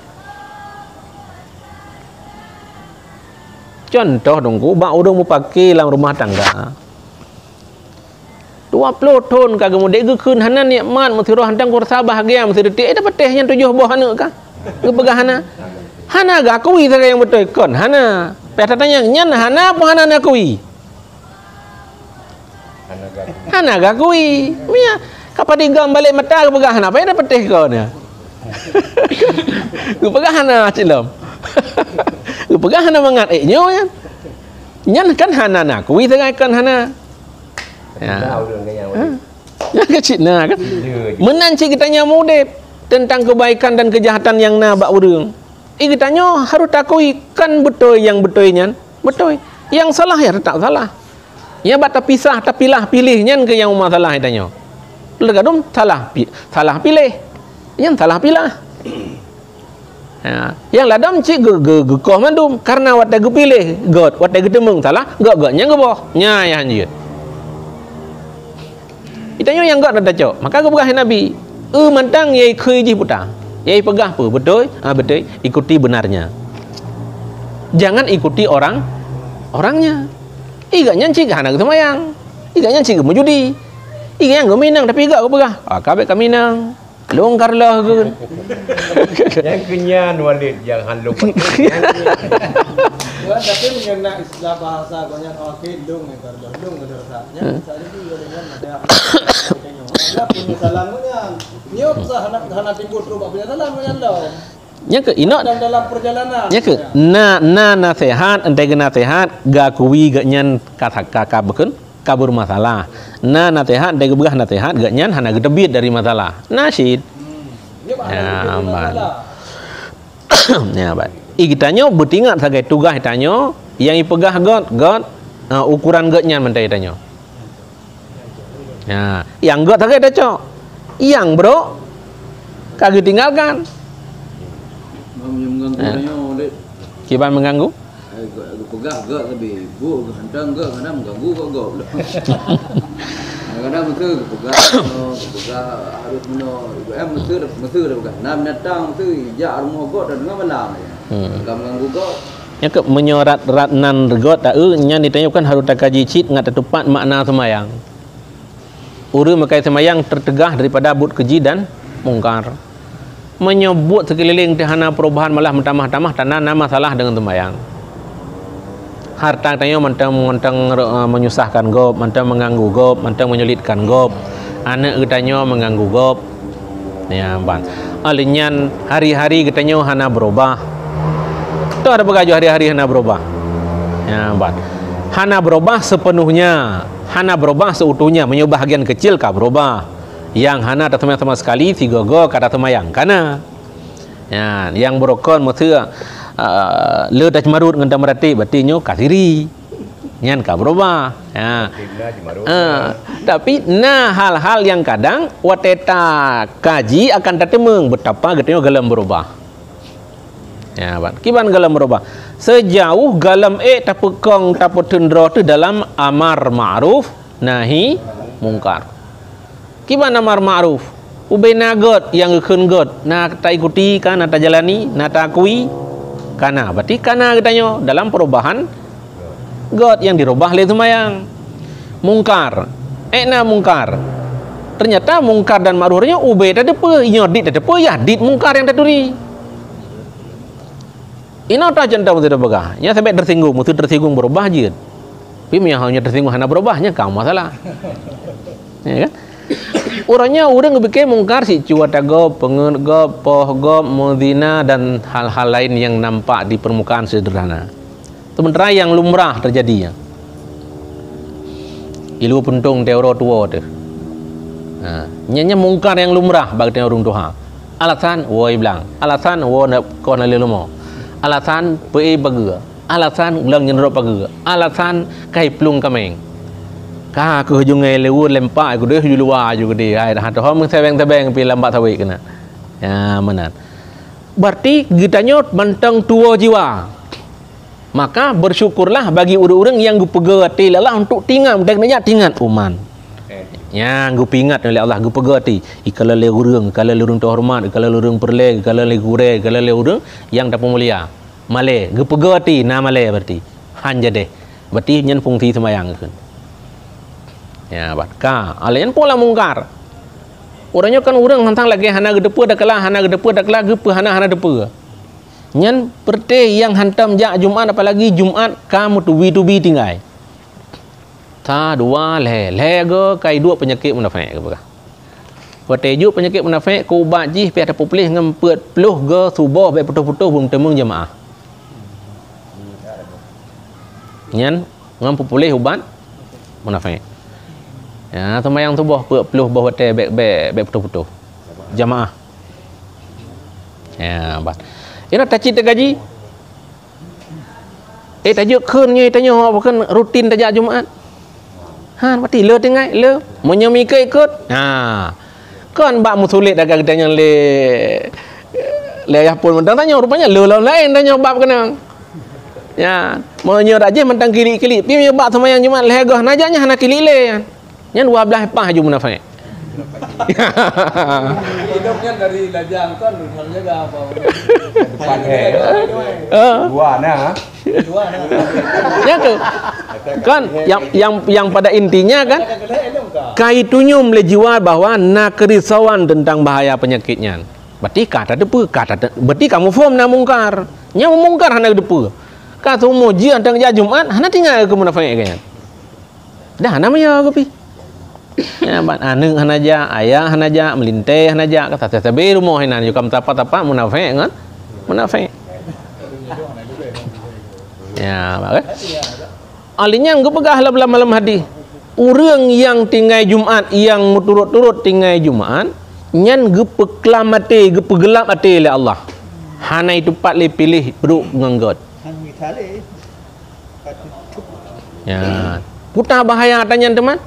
Contoh dongku bak udung mu pakai dalam rumah tangga. 20 tahun kagak mau deg keun hana nikmat mesti roh hantang kursa bahagia mesti detik dapat tehnya 7 buah hana ka ngepegah hana gak akui saya yang betul kon hana peta tanya nyan hana apa hana nakui hana gak akui punya kapan digam balik mata ngepegah hana apa yang dapat teh kon ya ngepegah hana cilom ngepegah hana mangat nyo ya nyan kan hana nakui saya kan hana. Ya. Yang kecil nah kan. Dia je. Menan cik kitanya mudip tentang kebaikan dan kejahatan yang nak bak urang. Kitanya harus takui kan betul yang betulnya. Betul. Yang salah ya tak salah. Ya bata pisah tapilah pilihnya ke yang masalah kitanya. Legadum salah pilih. Yang salah pilih. Ya, yang ladam cik gekoh mandum karena wat gue pilih god wat gue temung salah gak boh nya ya anjir. Itanya yang god ada cok maka kebukahan Nabi mantang yai khơi ji puta yai pegah apa betul betul ikuti benarnya jangan ikuti orangnya igaknya cik anak semayang igaknya cik mujudi igaknya gak minang tapi igak pegah kabeh kami minang longkar lah kan. Yang kenyan Walid yang halung. Tapi mengenai istilah bahasa banyak akhir dong ekar dong rasanya saya juga dengan ada ada punya salamnya nyok sah anak timbul terubah punya salamnya dong. Nya ke ino dalam perjalanan. Nya ke na nasihat entai ke nasihat ga kuwi ga nyan kata beken kabur masalah. Nah nasihat dari begah nasihat gak nyan hana gedebit dari masalah. Nasid. Ya aman. Ya aman. Kitanya bertingat sebagai tugas kitanya yang ipegah God ukuran God nyan mentai kitanya. Ya, yang God sebagai daco. Yang bro kagak tinggalkan. Kiban mengganggu? Pegah gak lebih bu hantang gak kadang mengganggu kok gak kadang pegah harus mesir bukan nam datang tu jak rumah gak dan dengan malam gak mengganggu gak nya ke menyorat ratnan regot tak nya ditanyakan harus tak kaji cit ngat tepat makna semayang urang makai semayang tertegah daripada but keji dan mungkar menyebut sekeliling tehana perubahan malah mentamah-tamah tanah nama salah dengan semayang harta tanya mentang menyusahkan gob, mentang mengganggu gob, mentang menyulitkan gob. Anak kitanya mengganggu gob. Ya, ban. Alinyan hari-hari kitanya hana berubah. Tu ada begaju hari-hari hana berubah. Ya, ban. Hana berubah sepenuhnya, hana berubah seutuhnya, menyubah bahagian kecil kah berubah. Yang hana tak sama sekali tiga go kata temayang kana. Ya, yang berokon maksudnya le dah cemarut dengan merati berarti nyo kasiri nyan ka berubah ya tapi hal-hal yang kadang wateta kaji akan tatemeng betapa getnya galam berubah ya ban kiban galam berubah sejauh galam tapekong tapotendro tu dalam amar ma'ruf nahi mungkar kiban amar ma'ruf ubena god yang keun god na ta ikuti kan na ta jalani na ta akui kana berarti kana katanya dalam perubahan God yang dirubah oleh semayang mungkar mungkar ternyata mungkar dan ma'rufnya ube tak apa nyodit tak apa ya dit mungkar yang taduri ina tak jenta mesti begah nya sampai tersinggung berubah je tapi hanya tersinggung hana berubahnya kamu masalah ya kan orangnya udah ngebikin mungkar si cuat gob, pengen gob, poh gob, mudina dan hal-hal lain yang nampak di permukaan sederhana. Sementara yang lumrah terjadinya. Ilu pentung teoro tua tu. Nyanya mungkar yang lumrah bagi orang tua. Alasan woi bilang, alasan wo nak kau nak lelomo. Alasan pei bagi. Alasan ulang nyenrok bagi. Alasan kai plung kameng. Kah aku hujungnya lewat lempak aku deh luar juga deh. Ada orang tebeng pi lambat tawi kena. Ya benar. Berarti gitanya mentang tua jiwa. Maka bersyukurlah bagi orang-orang yang gupegati Allah untuk tinggal deknya tinggal uman. Yang gupingat oleh Allah gupegati. Ikala le urang, ikala le urang terhormat, ikala le urang perle, ikala le gure, ikala le urang yang dapat mulia. Male gupegati na male berarti. Hanja deh. Berarti nyen fungsi semayang kan. Ya, batka. Alayan pola mungkar. Orangnya kan orang hantang lagi hana gedepa dak lah, hana gedepa dak lah gepa hana depa. Nyan perte yang hantam jak Jumat apalagi Jumat kamu tubi tinggal. Ta dua le ge kai dua penyakit munafik ke bakah. Perte ju penyakit munafik ku ubat ji pi ada populih ngam peut peluh ge subuh bae putus-putus bung temung jemaah. Nyan ngam populih ubat munafik. Ya, sembahyang subuh peluh bawah hotel beg putus-putus. Jamaah. Ya, bas. Ini tak cita gaji. Tajuk keunnya tanya apa kan rutin tajak Jumaat. Han pati le tengai le. Munyo mi ke ikut. Ha. Kan bak musulit agak tanya le ya pun mentang tanya rupanya le lain tanya bab kena. Ya, munyo aja mentang kili-kili. Pi bak sembahyang Jumaat lehegah najaknya hana kili le. Yan 12 pah ju munafik. Hidupnya dari lajang kan jaga apa. Depan dua nah. Dua nah. Ya ke? Kan yang pada intinya kan kaitunyum le jiwa bahwa nak kerisauan tentang bahaya penyakitnya. Berarti kata depu berarti kamu form na mungkar. Nya mungkar hana depu. Kata umur ji antang Jumat hana tinggal ke munafik kan. Dah namanya kopi. Ya, aneng hanaja, ayah hanaja, melinteh hanaja, kata tabe rumah hinan yukam tapa-tapa munafik kan? Munafik. Ya, bagus. Alinya engko pegah lah malam hadi. Urang yang tinggal Jumat yang turut-turut tinggal Jumat, nyan gepeklamate, gepegelap ate le Allah. Hana itu pat le pilih beruk nganggot. Ya, putar bahaya tanya teman.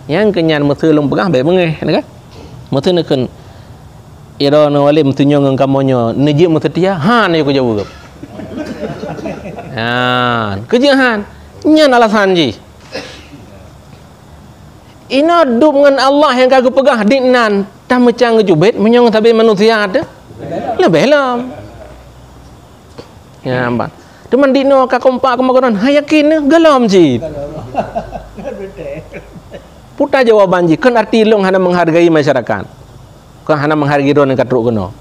Yang kenyan mesti long pegah baik mengeh kan mesti nak kan ira no wali mesti nyong kamonyo neji mesti dia han yo jawab han kejahan nyan alasan ji ina dub dengan Allah yang kagak pegah dinan tak macam ngejubet menyong tapi manusia ada lebih lam ya mbak teman dino ka kompak kemakonan hayakin galam ji putar jawaban ji kan arti long hana menghargai masyarakat kan hana menghargai ron yang katruk kena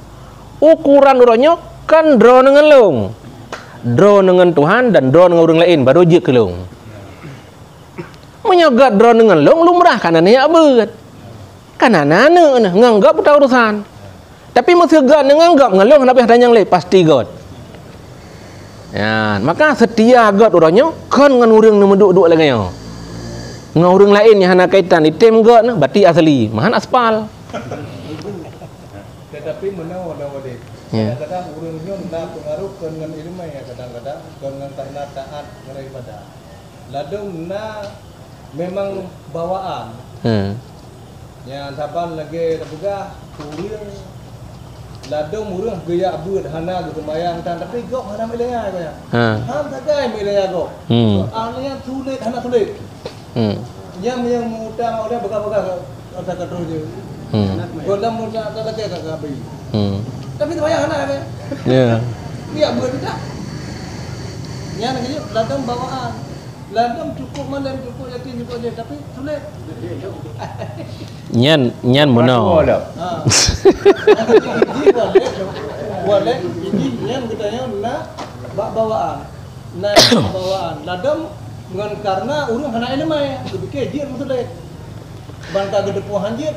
ukuran urannya kan draw dengan long draw dengan Tuhan dan draw dengan orang lain baru je ke long menyogat draw dengan long lumrah kan ananya abad kan anana nganggap putar urusan tapi mesti gad nganggap dengan long nak tanya yang lain pasti god ya maka setia god urannya kan dengan orang yang duduk lagi yo dengan orang lain yang hana kaitan item god na berarti asli mahan aspal tetapi menawa dek kadang-kadang urangnya nak pengaruh dengan ilmu ya kadang-kadang dengan karena taat daripada ladung na memang bawaan yang saban lagi terbuka urang ladung urang gaya abud hana sembahyang tapi gok hana milaya ko ya han sakai milaya gok ahlinya sulit hana sulit yang muda bekas-bekas ada katrol je. Golam muda tak lagi agak habis. Tapi tu bayar anak dia. Ya. Dia buat tidak. Yang lagi ladang bawaan. Ladang cukup mana cukup yakin cukup je tapi sulit. Nyan mono. Boleh ini yang katanya nak bawaan. Nak bawaan. Ladang dengan karena urang hana ilmu ya, dipikir jir musulit. Bangka gedepu hanjir,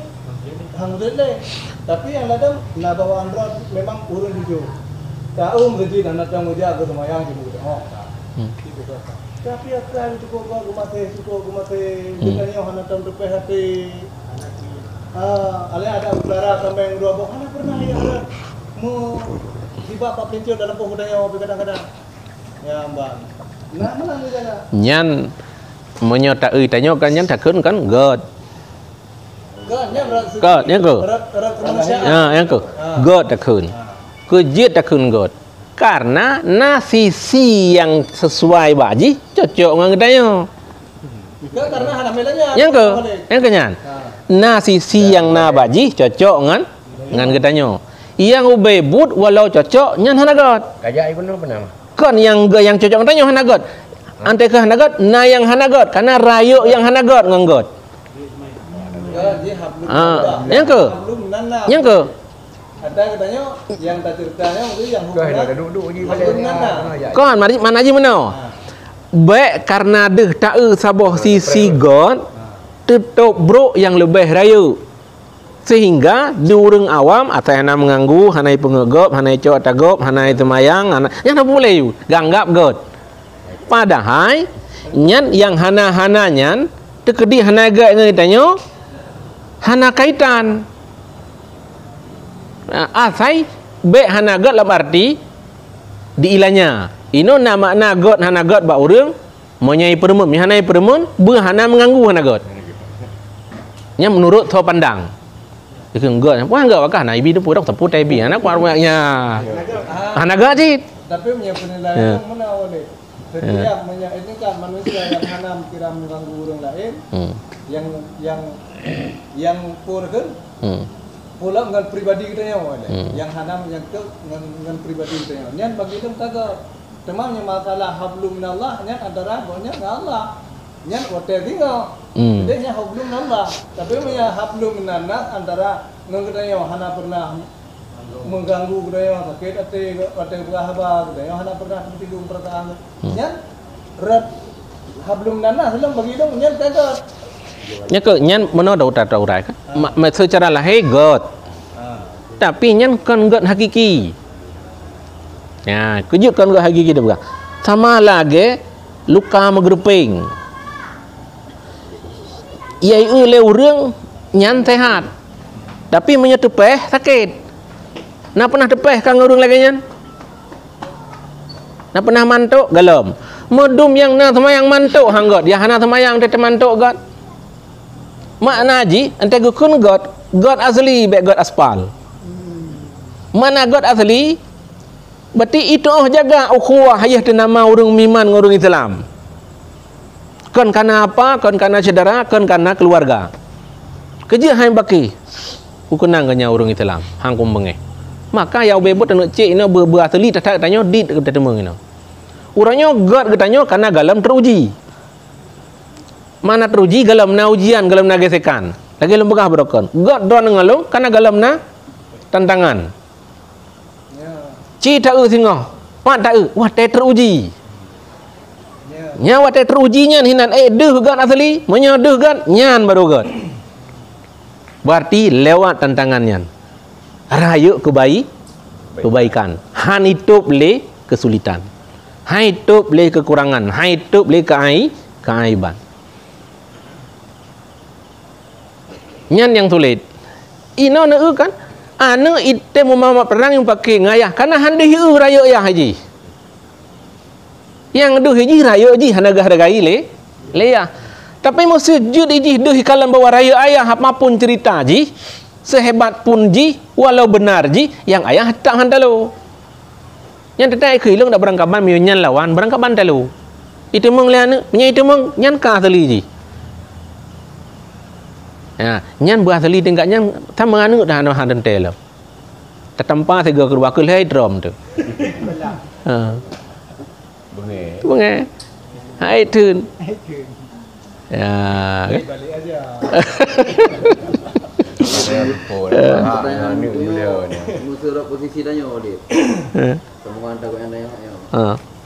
hang musulit. Tapi yang ladang na bawaan berat memang urang jujur. Tahu mesti dan nak jaga semayang je begitu. Oh. Tapi akan cukup gumate dengan yang hana tam rupai hati. Ale ada udara sampai dua bok hana pernah ya ada. Mu tiba pak pencil dalam pemudanya kadang-kadang. Ya mbak. Nyan menyo tak tanya kan nyan takun kan god god yang ke yang ke god takun kejit takun god karena nasisi yang sesuai baji cocok dengan kedanya karena hana melanya yang ke nyan nasisi yang na baji cocok dengan kedanya yang ubay but walau cocok nyan hana god Kajak ibu no benar. Kan yang cocok tanya hanagot ante ke hanagot na yang hanagot karena rayu yang hanagot nganggot yang ke ada katanya yang tak ceritanya itu yang ada duduk je kan mana aja mana baik karena deh tak saboh sisi god tutup bro yang lebih rayu sehingga di urang awam atau hana mengganggu hanai pengegop hanai cok tagop hanai temayang yang tak boleh you ganggap god padahal nyan yang hana nyan Tekedi hana gat ngai tanyo. Hana kaitan. Asai be hana gat lam arti diilanya. Ino na makna gat hana gat ba urang menyai permun, mihanai permun, hana mengganggu hana gat. Nya menurut thau pandang. Ikeng gat, wah gat wakah na ibi tu purok tepu tebi anak warwanya. Hana gat sih. Tapi punya penilaian mana awalnya? Setiap ini kan manusia yang hanam kira mengganggu orang lain, yang pur kan, pula dengan pribadi kita yang awalnya, yang hanam yang ke dengan pribadi kita yang. Nyan bagi itu kagak, temannya masalah hablum minallah, nyan antara gonya Allah, nyan hotel tinggal, jadi nyan hablum minallah, tapi punya hablum minannas antara nggak yang hana pernah mengganggu budaya sakit atau berahaba budaya hana pernah tidur perasaan nyan rat hablum nana dalam bagi dong nyan kagak nyan mana tahu kan secara lahir god tapi nyan kan god hakiki ya kejut kan god hakiki dah sama lagi luka megerping iai le urang nyan sehat tapi menyetupeh sakit. Nak pernah tepeh kang urung lagi nyan? Nak pernah mantuk galom. Medum yang na semayang mantuk hanggot. Dia hana semayang tete mantuk got. Makna ji ante gukun got asli be got aspal. Mana got asli? Berarti itu jaga ukhuwah hayah tu nama urung miman ngurung Islam. Kon kana apa? Kon kana saudara, kon kana keluarga. Kerja hang baki. Ukunang kanya urung Islam. Hang kumbenge. Maka yang bebot nak cek ini berasli tak tanya dit kita temung ini. Urangnya god katanya karena galam teruji. Mana teruji galam na ujian, galam na gesekan. Lagi lembagah berokon. God don ngalung karena galam na tantangan. Ci tak singoh. Pak tak wah teh teruji. Nya wah teh terujinya hinan deuh god asli, menyo deuh god nyan baru god. Berarti lewat tantangannya. Rayu kebaikan. Han hidup le kesulitan. Han hidup le kekurangan. Han hidup le keaiban. Nyan yang sulit. Ino na kan? Anu ite mama perang yang pakai ngayah. Karena han dihiu rayu ya haji. Yang duh haji rayu haji hanagah ragai le ya. Tapi mau sujud haji duh kalam bawa rayu ayah apapun cerita haji. Sehebat pun ji, walau benar ji, yang ayah tak handalu. Yang tetai khilung dak berangkaban nyan lawan berangkaban dalu. Itu mong lian, nya itu mong nyan ka asli ji. Ya, nyan bu asli tingkat nyan tham manganu dah han telo. Tetempa sega keluar ke lai drum tu. Benge. Hai tun. Ya. balik aja. Musuh posisi tanya dia. Semua anda kau yang tanya.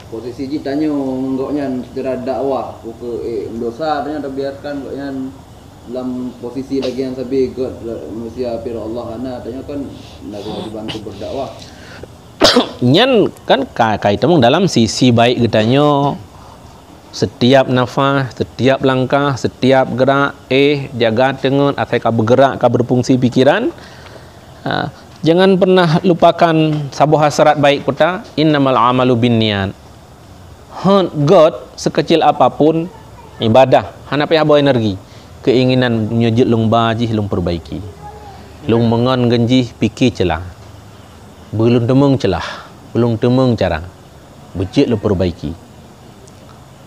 Posisi ji tanya ngoknya secara dakwah ke dosa tanya biarkan ngoknya dalam posisi lagi yang sabi god manusia pira Allah ana tanya kan lagi dibantu berdakwah. Nyan kan kaitan dalam sisi baik getanya. Setiap nafas, setiap langkah, setiap gerak, jaga dengan asal kau bergerak, kau berfungsi pikiran. Jangan pernah lupakan sebuah hasrat baik kita. Innamal amalu binniyat. God sekecil apapun ibadah, hana payah bawa energi. Keinginan menyujud lung baji, lung perbaiki. Lung mengon genji pikir celah. Belum temung celah, belum temung cara. Bejik lung perbaiki.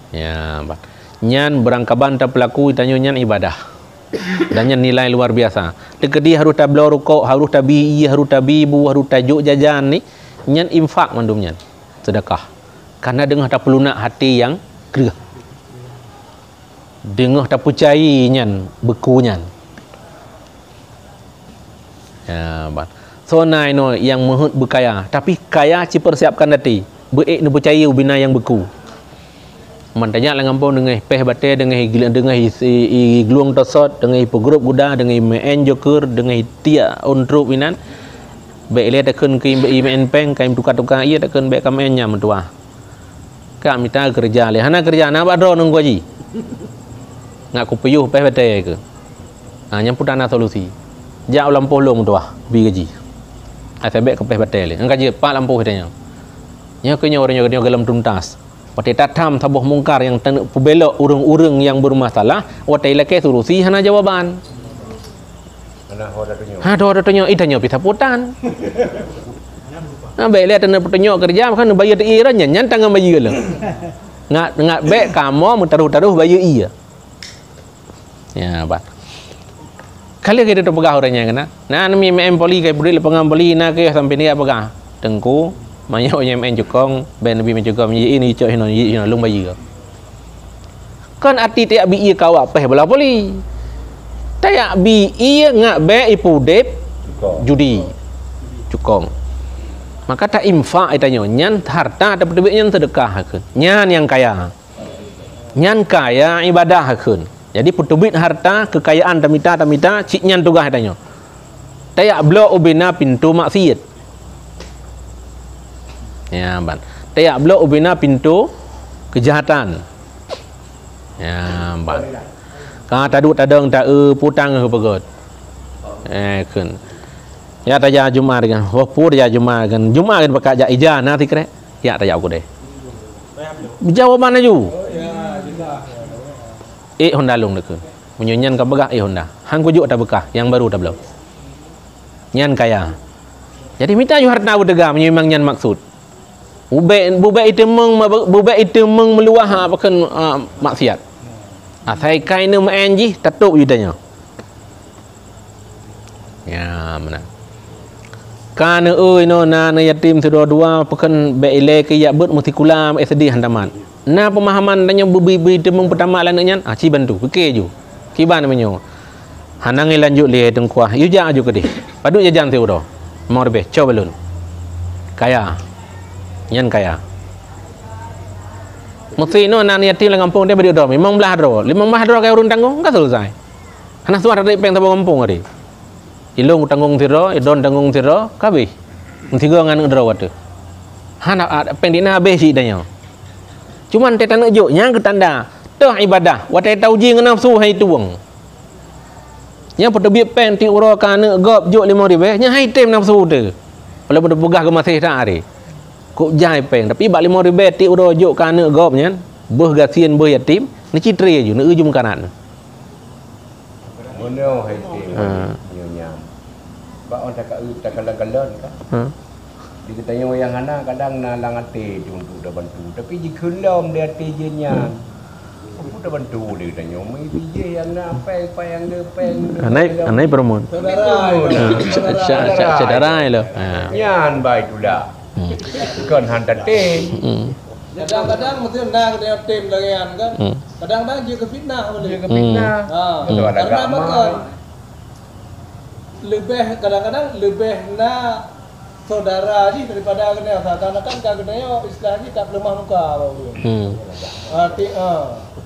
Ya, nyan berangkaban tak pelaku tanya nyan ibadah. Dan nyan nilai luar biasa. Dekedi harus tablo rukuk, harus tabi, harus tabibu, harus tajuk jajan ni. Nyan infak mandum nyan. Sedekah. Karena dengar tak pelunak hati yang gerah. Dengar tak percaya nyan beku nyan. Ya, so nai no yang mahut berkaya, tapi kaya ci persiapkan hati. Beek nu percaya ubina yang beku. Mantanya lah ngampung dengan peh bate dengan gluang tosot dengan pegrup guda dengan main joker dengan tia untuk winan baik le takun ke main peng kaim tukar-tukar ia takun baik kamennya mentua kami tak kerja le hana kerja na badro nunggu ji ngak ku peyuh peh betai ke. Nyam putana solusi. Jak lampuh long tuah bi gaji. Sebab ke peh betai le. Angka je pak lampuh katanya. Nya ke nya orang nya gelam tuntas. Watai tatam tabuh mungkar yang pubelok urang-urang yang bermasalah, watai leke solusi hana jawaban. Ha do tunyo itanya pitaputan. Baik lihat tanda pertanyaan kerja kan bayar iya nyan tangan bayar lah. Ngak baik kamu taruh bayar iya. Ya bat. Kali kita tu pegah orangnya kena. Nah nami poli kai budi lepangan poli nak ke sampai ni pegah. Tengku banyak yang cukong ben lebih mencukong ini cok hinon lung bayar. Kan arti tiap bi iya kau apa bola poli. Tiap bi iya ngak baik ipu dep judi cukong. Maka tak infak itanya nyan harta ada betul nyan sedekah hakun nyan yang kaya nyan kaya ibadah hakun jadi putubit harta kekayaan tamita cik nyan tugas itanya tayak blok ubina pintu maksiat ya ban tayak blok ubina pintu kejahatan ya ban ka taduk tadang tak putang ke pegot kun ya tajak Jumat kan, wapur ya Jumat kan pakai jak ijah nanti kere, ya tajak aku deh. Jawaban aja. Honda long dek, menyunyan ke begah Honda, hang kujuk tak bekah, yang baru tak belum. Nyan kaya, jadi minta ju harta berdega, menyimang nyan maksud. Bubek itu meluah apakan maksiat. Asai kain nama enji tatuk yudanya. Ya mana. Kana no na yatim dua pekan beile ke ya bet mutikulam SD handaman. Na pemahaman tanya bebi demeng pertama lananya ci bantu fikir ju. Kiban menyo. Hanang lanjut le tengkuah. Yu ja aju ke deh. Padu jajan teu do. Mau rebe coba belun. Kaya. Nyan kaya. Mesti no na yatim lang kampung dia beri do. Memang belah do. 15 do kaya urun tanggung enggak selesai. Hana suara dari peng tabung kampung ari. Ilung tanggung tiro, idon tanggung tiro, kabeh. Tiga ngan ngedrawat tu. Hana pendina habis si danya. Cuman tetan ujuk nya ke tanda tah ibadah, watai tauji ngan nafsu hai tuang. Nya pedebit pen ti uro kana gop juk 5.000, nya hai tem nafsu tu. Kalau pada pegah ke masih tak hari. Kok jai pen, tapi bak 5.000 ti uro juk kana gop nya, beuh gasien beuh yatim, ni citri aju, ni ujung kanan. Mono hai tem. Bak on tak kalah-kalah kan. Di katanya yang ana kadang na langate untuk dah bantu. Tapi jika lom dia tejenya. Aku dah bantu dia katanya. Mai bije yang na peng yang dia peng. Anai perempuan. Saudara lo. Nyan baik pula. Kan hantar tem. Kadang-kadang mesti nak dia tem lagian kan. Kadang-kadang dia ke fitnah boleh. Dia ke fitnah. Karena makan lebih kadang-kadang lebih na saudara ni daripada kena seakan-akan kadang-kadang istilahnya tak lemah muka bau. Arti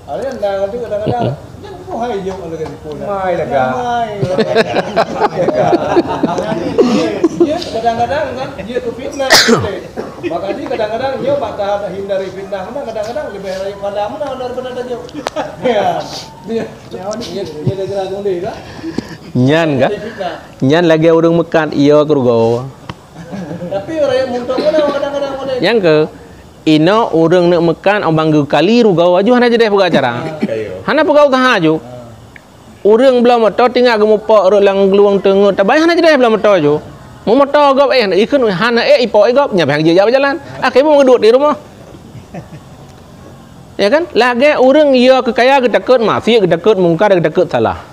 ada nang tu kadang-kadang jangan hai jom ada ke pun. Mai lega. Dia kadang-kadang kan dia tu fitnah. Maka dia kadang-kadang dia bakal hindari fitnah, kadang-kadang lebih daripada mana daripada dia. Ya. Dia dah gerak gonde kan? Nyan ka? Nyan lagi orang mekat iya kerugo. Tapi orang yang muntah mana kadang-kadang boleh. Yang ke ino orang nak mekan abang kali rugau aju hana jadi pegak acara. Hana pegau tah aju. Orang belum motor tinggal ke mupak orang luang tengok tabai hana jadi belum motor aju. Mau motor gop ikun hana ipo gop nya bang je jalan. Kamu ngedut di rumah. Ya kan? Lagi orang iya kekaya ke takut maksiat ke takut mungkar ke takut salah.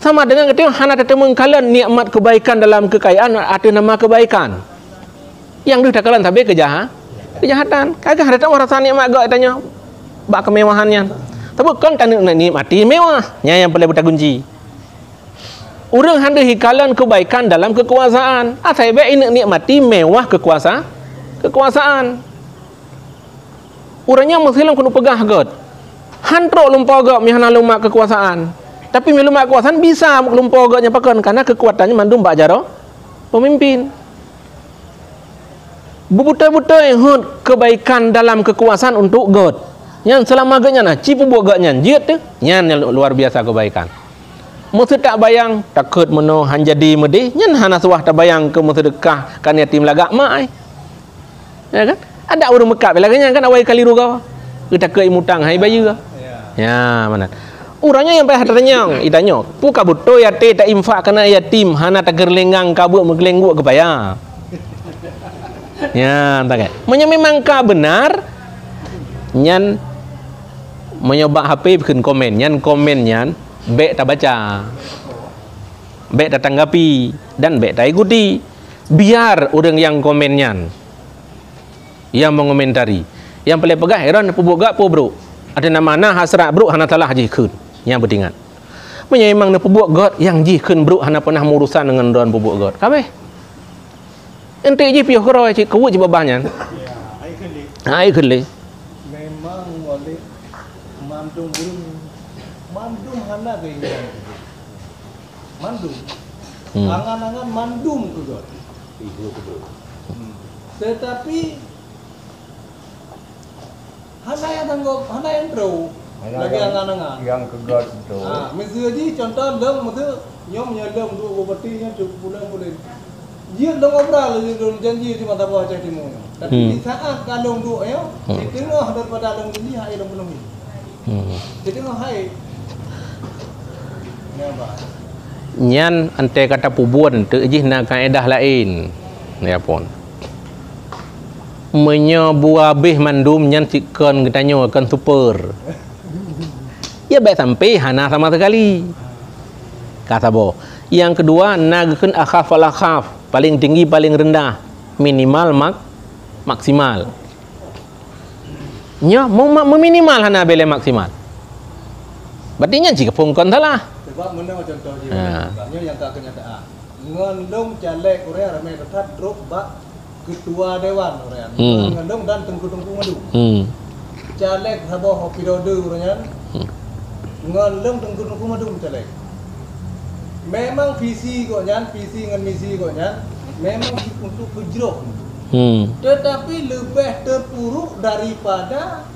Sama dengan ketika hana tetap mengkalan nikmat kebaikan dalam kekayaan ada nama kebaikan. Yang dia takalan tapi kejahatan. Kagak ada orang rasa nikmat gak tanya. Bak kemewahannya. Tapi kan tanda nikmati mewah. Nya yang paling berkunci. Orang hendak hikalan kebaikan dalam kekuasaan. Saya baik nikmati mewah kekuasaan. Orangnya muslim kena pegah god. Hantrok lumpau god mihana lumak kekuasaan. Tapi melumat kekuasaan bisa lumpau godnya pakan karena kekuatannya mandum bak jaro pemimpin. Buta-buta yang kebaikan dalam kekuasaan untuk god. Nyan selama agaknya nah, cipu buat agaknya jiat tu, nyan yang luar biasa kebaikan. Mesti tak bayang takut meno han jadi medih, nyan hana suah tak bayang ke sedekah kan yatim lagak mak ai. Ya kan? Ada orang Mekah belaganya kan awai kali ruga. Kita ke imutang hai bayu ke. Ya, mana. Orangnya yang payah tanya, itanya, puka buto ya te tak infak kena yatim, hana tak gerlengang kabut menggelenggu ke bayar. Ya, tak kan. Memang ka benar nyan menyoba HP bikin komen, nyan komen nyan bek tak baca, bek tak tanggapi dan bek tak ikuti. Biar orang yang komen nyan, yang mengomentari, yang paling pegah heran pebuk gak po bro, ada nama nah hasrat bro hana salah haji kun, yang bertingat. Memang na pebuk god yang ji kun bro hana pernah urusan dengan don pebuk god. Kabeh. Ente ji piuh kero cik kewut je babahnya. Ai kele. Memang oleh mandum burung mandum hana keinginan mandum angan-angan mandum ke God. Tetapi hana yang tanggup hana yang terau lagi angan-angan yang ke God itu. Misalnya contoh lem itu nyom nyelem tu bupatinya cukup bulan boleh dia dah ngobrol dia janji di mata bawah cah timur. Tapi di saat kalung duk ayo, ditengah daripada kalung ini hai long belum ini. Ditengah hai. Nyan ante kata pubuan tu ijih na kaedah lain. Ya pun. Menyo buah bih mandum nyan cikon ketanyo akan super. Ya baik sampai hana sama sekali. Kata bo. Yang kedua nagkeun akhaf wal akhaf, paling tinggi paling rendah, minimal maksimal. Nya mau meminimal hana bele maksimal. Berarti nya jika pungkon salah. Sebab mana contoh dia. Sebabnya yang tak kenyataan. Ngandung caleg Korea ramai tetap drop bak ketua dewan Korea. Ngandung dan tengku-tengku madu. Caleg saboh periode Korea. Ngandung tengku-tengku madu caleg. Memang visi koknya, visi dengan misi koknya memang untuk hijrah. Tetapi lebih terpuruk daripada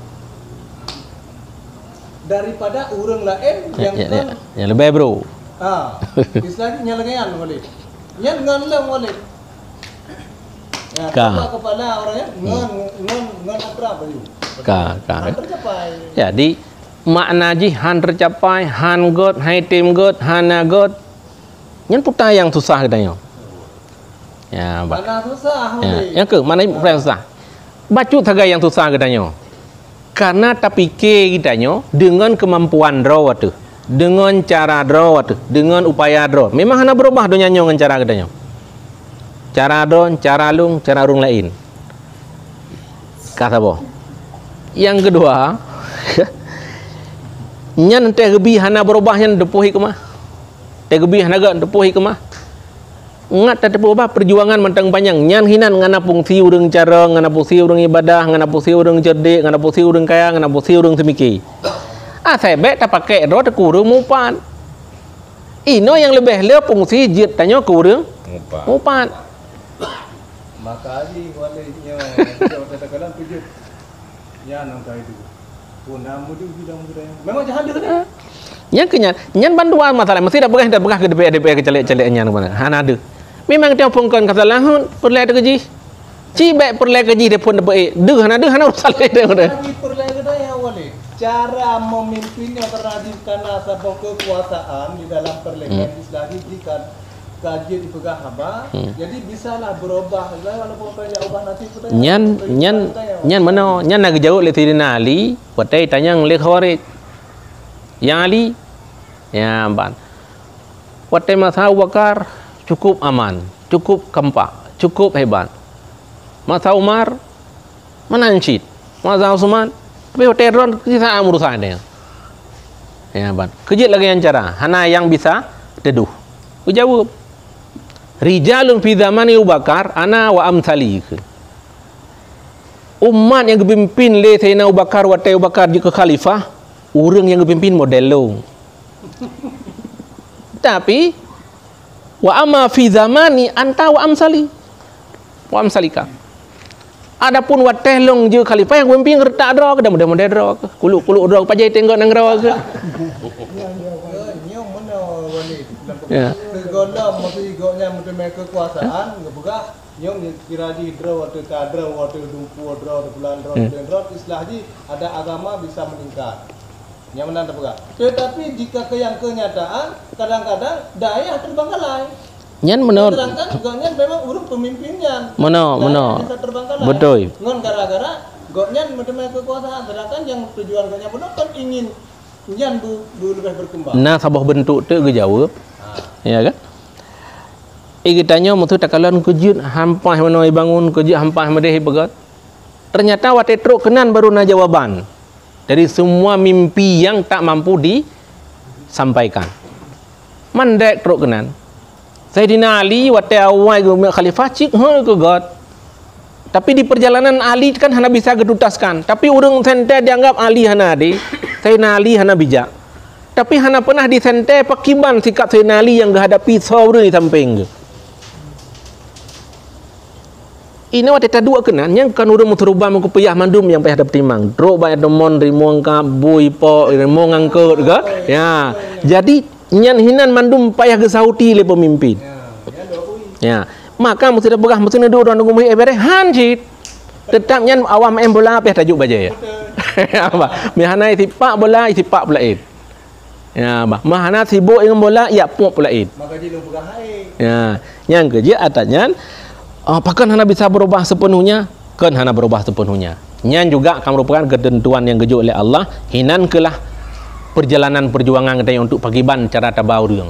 orang lain yang lebih bro. Istilahnya nyalengan boleh. Yang ngan boleh. Ya, kepala orangnya ngan apa baju. Tercapai. Jadi makna ji han tercapai, han god, hai tim god, hana god. Yang putar yang susah katanya. Ya, mana susah? Ya, yang ke mana yang susah? Bacu taga yang susah katanya. Karena tak fikir katanya dengan kemampuan draw tu, dengan cara draw tu, dengan upaya draw. Memang hana berubah dunia dengan cara katanya. Cara draw, cara lung, cara orang lain. Kata boh. Yang kedua, nyan teh gebi hana berubah nyan depuhi kemah. Tegbi hanaga depuhi kemah. Ngat tak berubah perjuangan mentang panjang nyan hinan ngana fungsi urang cara, ngana fungsi urang ibadah, ngana fungsi urang cerdik, ngana fungsi urang kaya, ngana fungsi urang semiki. Saya bet tak pakai ro tak kurang mupan. Ino yang lebih le fungsi jit tanya kurang mupan. Maka aji walenya kata-kata pijut. Ya nang kai itu. Punamu tu bidang budaya. Memang jahat dia. Yang kenyan, nyan bantuan masalah mesti dah pegah ke DPR kecelek-celek nyan mana. Han ada. Memang dia pungkon kesalahan perle keji. Ci baik perle keji dia pun dapat deuh han ada han urus saleh dia. Tapi perle kita yang boleh. Cara memimpin yang terjadi karena sebuah kekuasaan di dalam perlegan Islam jika kaji dipegang haba, jadi bisalah berubah. Walaupun banyak ubah nanti kita nyan mana nyan nak jauh le Sayyidina Ali, patai tanya le Khawarij. Yang Ali, ya ban. Patai masa Abu Bakar cukup aman, cukup kompak, cukup hebat. Masa Umar menancit, masa Utsman tapi hotel ron kita urusan dia. Ya ban. Kejit lagi yang cara, hana yang bisa teduh. Jawab. Rijalun fi zamani Abu Bakar ana wa amsali. Umat yang dipimpin oleh Sayyidina Abu Bakar wa Abu Bakar jika khalifah, orang yang dipimpin model lo. Tapi wa amma fi zamani anta wa amsali. Wa amsalika. Adapun wateh long je khalifah yang pemimpin retak dra ke dah mudah-mudah dra ke. Kuluk-kuluk dra pajai tengok nang dra ke. Nyong mana wali. Ya. Golam mesti goknya mesti kekuasaan ngebegah nyong kira di dra waktu kadra waktu dumpu dra bulan dra islah ji ada agama bisa meningkat. Yang mana tak tetapi jika kenyataan kadang-kadang daya terbengkalai. Nyan menor. Terangkan goknya memang urung pemimpinnya. Menor. Betul. Ngon gara-gara goknya mesti kekuasaan terangkan yang tujuan goknya pun kan ingin nyan lebih berkembang. Nah sabah bentuk tu ke jawab. Ya kan? Kita tanya tak kalan kejut hampah mana bangun kejut hampah madeh pegat. Ternyata wate truk kenan baru na jawaban dari semua mimpi yang tak mampu disampaikan. Mandek truk kenan. Sayyidina Ali wate awal khalifah cik ke god. Tapi di perjalanan Ali kan hana bisa gedutaskan. Tapi urang sente dianggap Ali hana ade. Sayyidina Ali hana bijak. Tapi hana pernah disente pakiban sikap Sayyidina Ali yang menghadapi saudara di samping. Ini waktu dua kenan yang kan urang terubah muka payah mandum yang payah dapat timang. Drok banyak demon rimuang kabui po rimuang angkut ke. Ya. Jadi nyan hinan mandum payah ke sauti le pemimpin. Ya. Maka mesti dah begah mesti duduk orang nunggu ebere hanjit. Tetap nyan awam em bola payah tajuk baja ya. Apa? Mihanai tipak bola tipak pula id. Ya, bah. Mahana sibuk dengan bola ya puak pula id. Maka dia begah hai. Ya. Yang kerja atasnya apakah hana bisa berubah sepenuhnya? Kan hana berubah sepenuhnya. Nyan juga akan merupakan ketentuan yang gejuk oleh Allah. Hinan kelah perjalanan perjuangan kita untuk pagiban cara tabau riang.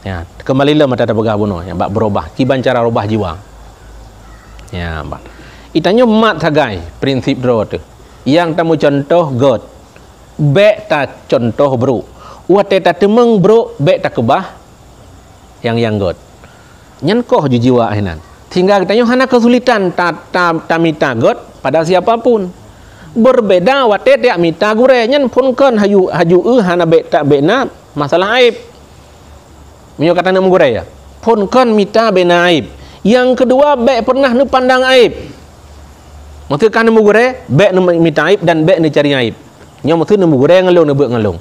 Ya, kembalilah mata tabagah bunuh yang bak berubah. Kiban cara rubah jiwa. Ya, bak. Itanya mat sagai prinsip draw tu. Yang tamu contoh god. Bek ta contoh bro. Wate ta temeng bro, bek ta kebah yang god. Nyan koh jiwa hinan. Sehingga katanya hana kesulitan tamita god pada siapapun. Berbeda wate dia minta gure nyan pun kan haju hana be tak bena masalah aib. Minyo kata nak gure ya. Pun kan minta bena aib. Yang kedua be pernah nu pandang aib. Maksud kan nu gure be nu minta aib dan be nu cari aib. Nyo maksud nu gure ngalung nu beuk ngalung.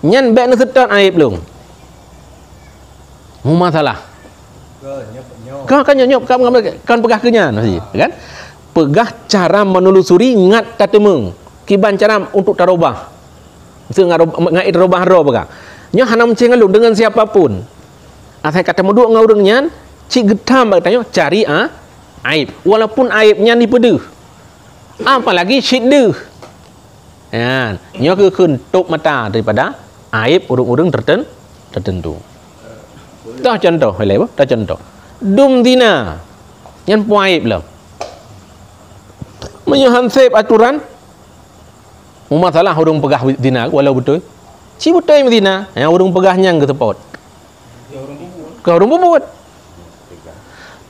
Nyan be nu setat aib lung. Mu masalah. Kau kan nyop kan pegah kenyan kan? Pegah cara menelusuri ngat tatemeng. Kiban cara untuk tarobah. Mesti ngai tarobah ro pegah. Nya hana menceng ngalung dengan siapapun. Asai kata muduk ngaurang nyan, cik getam bak tanya cari aib. Walaupun aibnya dipedeh. Apalagi syideh. Ya, nya ke kentuk mata daripada aib urang-urang tertentu. Dah contoh, boleh apa? Dah contoh. Dum dina. Yang puaib lah. Menyahansip aturan. Masalah urang pegah dina walau betul. Ci betul dina. Yang urang pegahnya ke tepot. Ke urang bubut.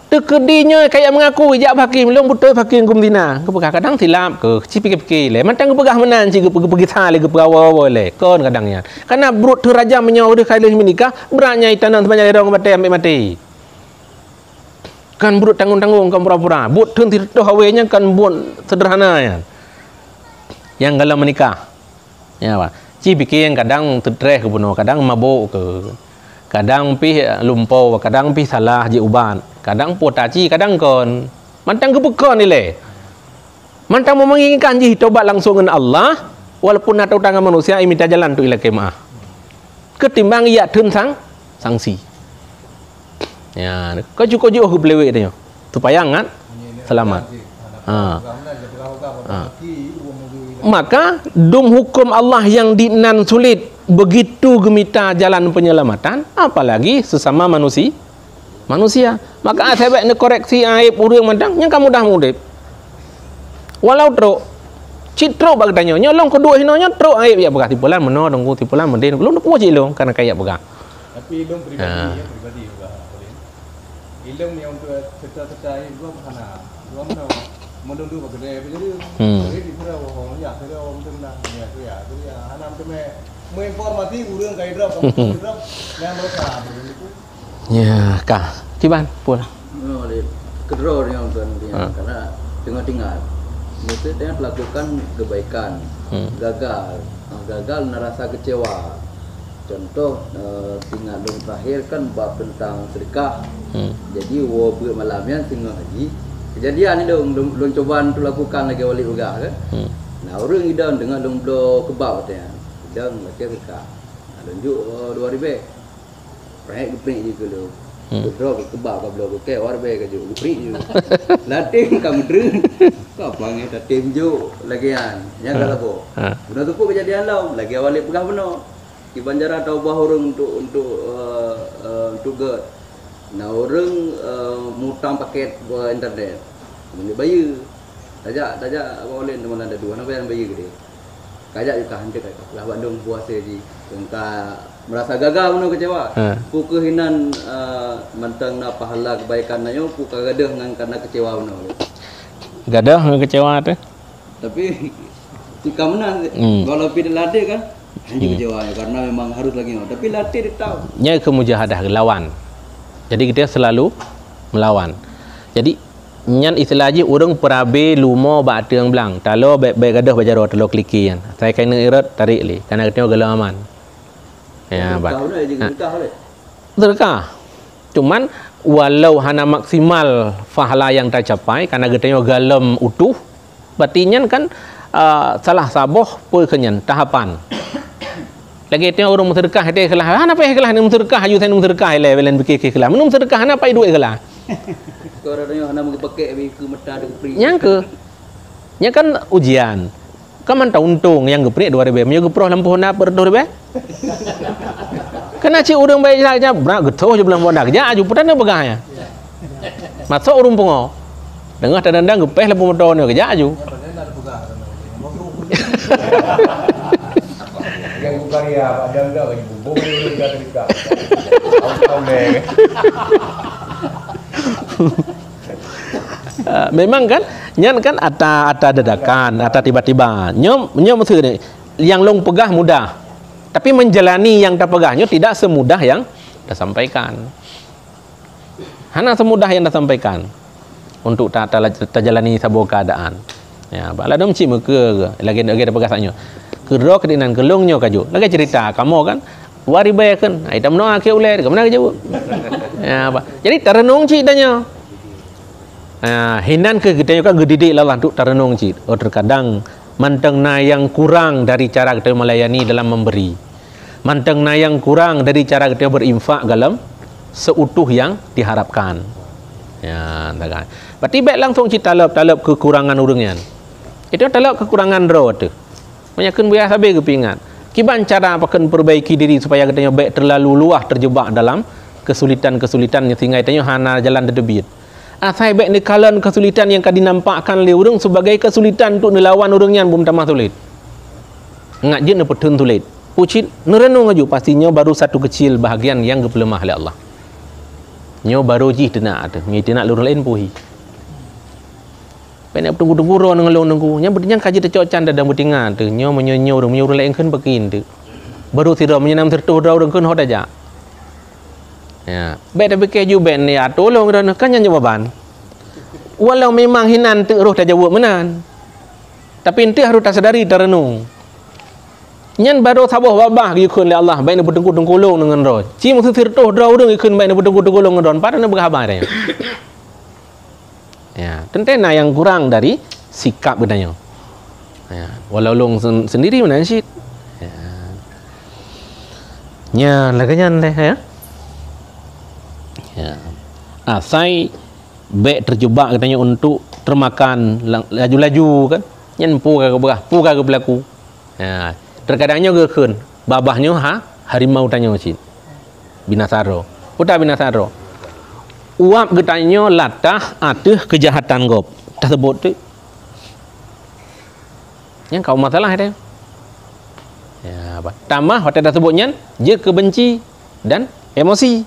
Tekedinya kayak mengaku ijak hakim long betul hakim gum dina. Ke pegah kadang silap ke ci pikir-pikir le. Mantang ke pegah menan ci ke pergi sale ke pegawai le. Kon kadangnya. Karena brut terajam menyawa dia kali menikah beratnya itanan sebanyak orang mati ambil mati. Kan buruk tanggung-tanggung kan pura-pura. Buat tun tirtoh awenya kan buat sederhana ya. Yang kalau menikah. Ya pak. Ci bikin kadang stres ke bunuh, kadang mabuk ke. Kadang pi lumpau, kadang pi salah je uban. Kadang potaci, kadang kon. Mantang kepekon ni le. Mantang menginginkan ji tobat langsung dengan Allah walaupun atau tangan manusia minta jalan tu ila kemah. Ketimbang ia tun sanksi. Ya, kau cukup aku pelewek dia. Supaya ngat selamat. Maka dum hukum Allah yang dinan sulit begitu gemita jalan penyelamatan, apalagi sesama manusia. Maka sebab nak koreksi aib urang mandang yang kamu dah mudip. Walau truk citro bag tanya nyolong kedua hinonya truk aib ya begas tipulan meno dongku tipulan mendin belum puas ilong karena kayak begas. Tapi ilmu pribadi juga. Ilmu yang untuk cerita-cerita ini gua mana? Gua mana? Menundu bagede jadi. Jadi di pura orang ya, pura orang tengah ya, tu ya. Hanam tu menginformasi urang kai drop, yang mereka begitu. Ya, kah. Ciban, pula. Kedua yang kan karena tengah tinggal. Maksudnya melakukan kebaikan, gagal, gagal merasa kecewa. Contoh tinggal dong terakhir kan bab tentang sedekah. Jadi buat malamnya tengah haji. Kejadian ni dong cobaan tu lakukan lagi wali juga kan. Nah orang idan dengan dong do kebab katanya. Idan macam sedekah. Tunjuk 2000. Pergi keprik je dulu. Bro kebab ka blok ke war be ka ju keprik je. Latih kamu dren. Kau panggil tatim ju lagian. Yang kalau bo. Sudah tu pun kejadian lau lagi wali pegah benar. Di Banjaran tahu bah orang untuk get. Nah orang mutang paket buat internet. Mesti bayar. Tajak boleh teman ada dua. Nak bayar bayar gede. Kajak juga hantar kajak. Lah Bandung puasa ji. Tengah merasa gagal mana kecewa. Ku kehinan mantang na pahala kebaikan nayo ku kagadah ngan karena kecewa mana. Gadah dengan kecewa tu. Tapi jika menang kalau pilih latih kan hanya kecewa karena memang harus lagi. Tapi latih dia tahu. Nya kemujahadah lawan. Jadi kita selalu melawan. Jadi nyan istilah je orang perabe lumo bak teung belang. Talo baik gadah bajaro telo kliki kan. Saya kena irat tarik li karena kita gelo aman. Ya, bah. Sedekah. Cuman walau hana maksimal pahala yang tercapai karena kita galem utuh, berarti kan salah saboh pun kenyan tahapan. Lagi tengok orang sedekah dia kelah. Apa kelah ni sedekah ayu saya sedekah le belen fikir kelah. Menum sedekah apa duit kelah. Kau orang hana mesti pakai ke mata de pri. Yang ke. Nya kan ujian. Kaman ta untung yang gepri 2000. Menyo geproh lampu na per 2000. Kena cik urang baik saja brak getoh je belang bodak. Ja aju putan begah ya. Masuk urung pungo. Dengah tadandang gepeh lampu motor ni kerja aju. Yang karya ada enggak bagi bubuk ni enggak terika. Memang kan nyan kan ata dadakan, ata tiba-tiba. Nyom maksud ni yang long pegah mudah. Tapi menjalani yang terpegahnya tidak semudah yang disampaikan. Hana semudah yang disampaikan untuk terjalani sebuah keadaan. Ya, bala dom cik muka lagi terpegah saknya. Kero kedinan kelongnya kaju. Lagi cerita kamu kan wari bayarkan. Ai tam no akhir ulai ke mana ke jauh. Ya, apa. Jadi terenung cik tanya. Hinan ke kita kan gedidik lah untuk terenung cik. Oh terkadang manteng na yang kurang dari cara kita melayani dalam memberi. Manteng na yang kurang dari cara kita berinfak dalam seutuh yang diharapkan. Ya, tak. Berarti baik langsung cik talab kekurangan urangnya. Itu talab kekurangan roh tu. Banyak biasa be kepingat. Kiban cara apakan perbaiki diri supaya katanya baik terlalu luah terjebak dalam kesulitan-kesulitan yang sehingga katanya hana jalan terdebit. Saya baik ni kalan kesulitan yang kadi nampakkan oleh orang sebagai kesulitan untuk melawan orang yang belum tamah sulit. Ngak je ne petun sulit. Pucit nerenung aju pastinya baru satu kecil bahagian yang kepelemah oleh Allah. Nyo baru ji tenak tu. Ngi tenak lurus lain puhi. Penak tunggu-tunggu ro nang long nunggu. Nya betnya kaji tercocan dalam betingan tu. Nyo menyonyo orang menyuruh lain kan bekin tu. Baru sira menyenam tertuh ro orang kan hot aja. Ya, baik tapi keju ben ni tolong ro kan yang jawaban. Walau memang hinan tu roh tak jawab menan. Tapi ente harus tak sadari terenung. Nyan baru sabuh babah ikun le Allah baik nak bertengku-tengkulung dengan roh. Ci mesti tertuh ro orang ikun baik nak bertengku-tengkulung dengan roh. Padahal nak berkhabar dia. Ya, tentena yang kurang dari sikap katanya. Ya, walau long sendiri mana sih? Ya. Nya laganya leh ya. Ya. Saya baik terjebak katanya untuk termakan laju-laju kan. Nyan pu ka berah, pu ka berlaku. Ya, terkadangnya gekeun babahnya harimau tanya cik. Binasaro. Putar binasaro. Uap getanya latah atuh kejahatan gop. Tersebut tu. Yang kau masalah dia. Ya, apa? Tambah hotel tersebutnya je kebenci dan emosi.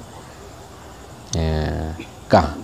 Ya, kah.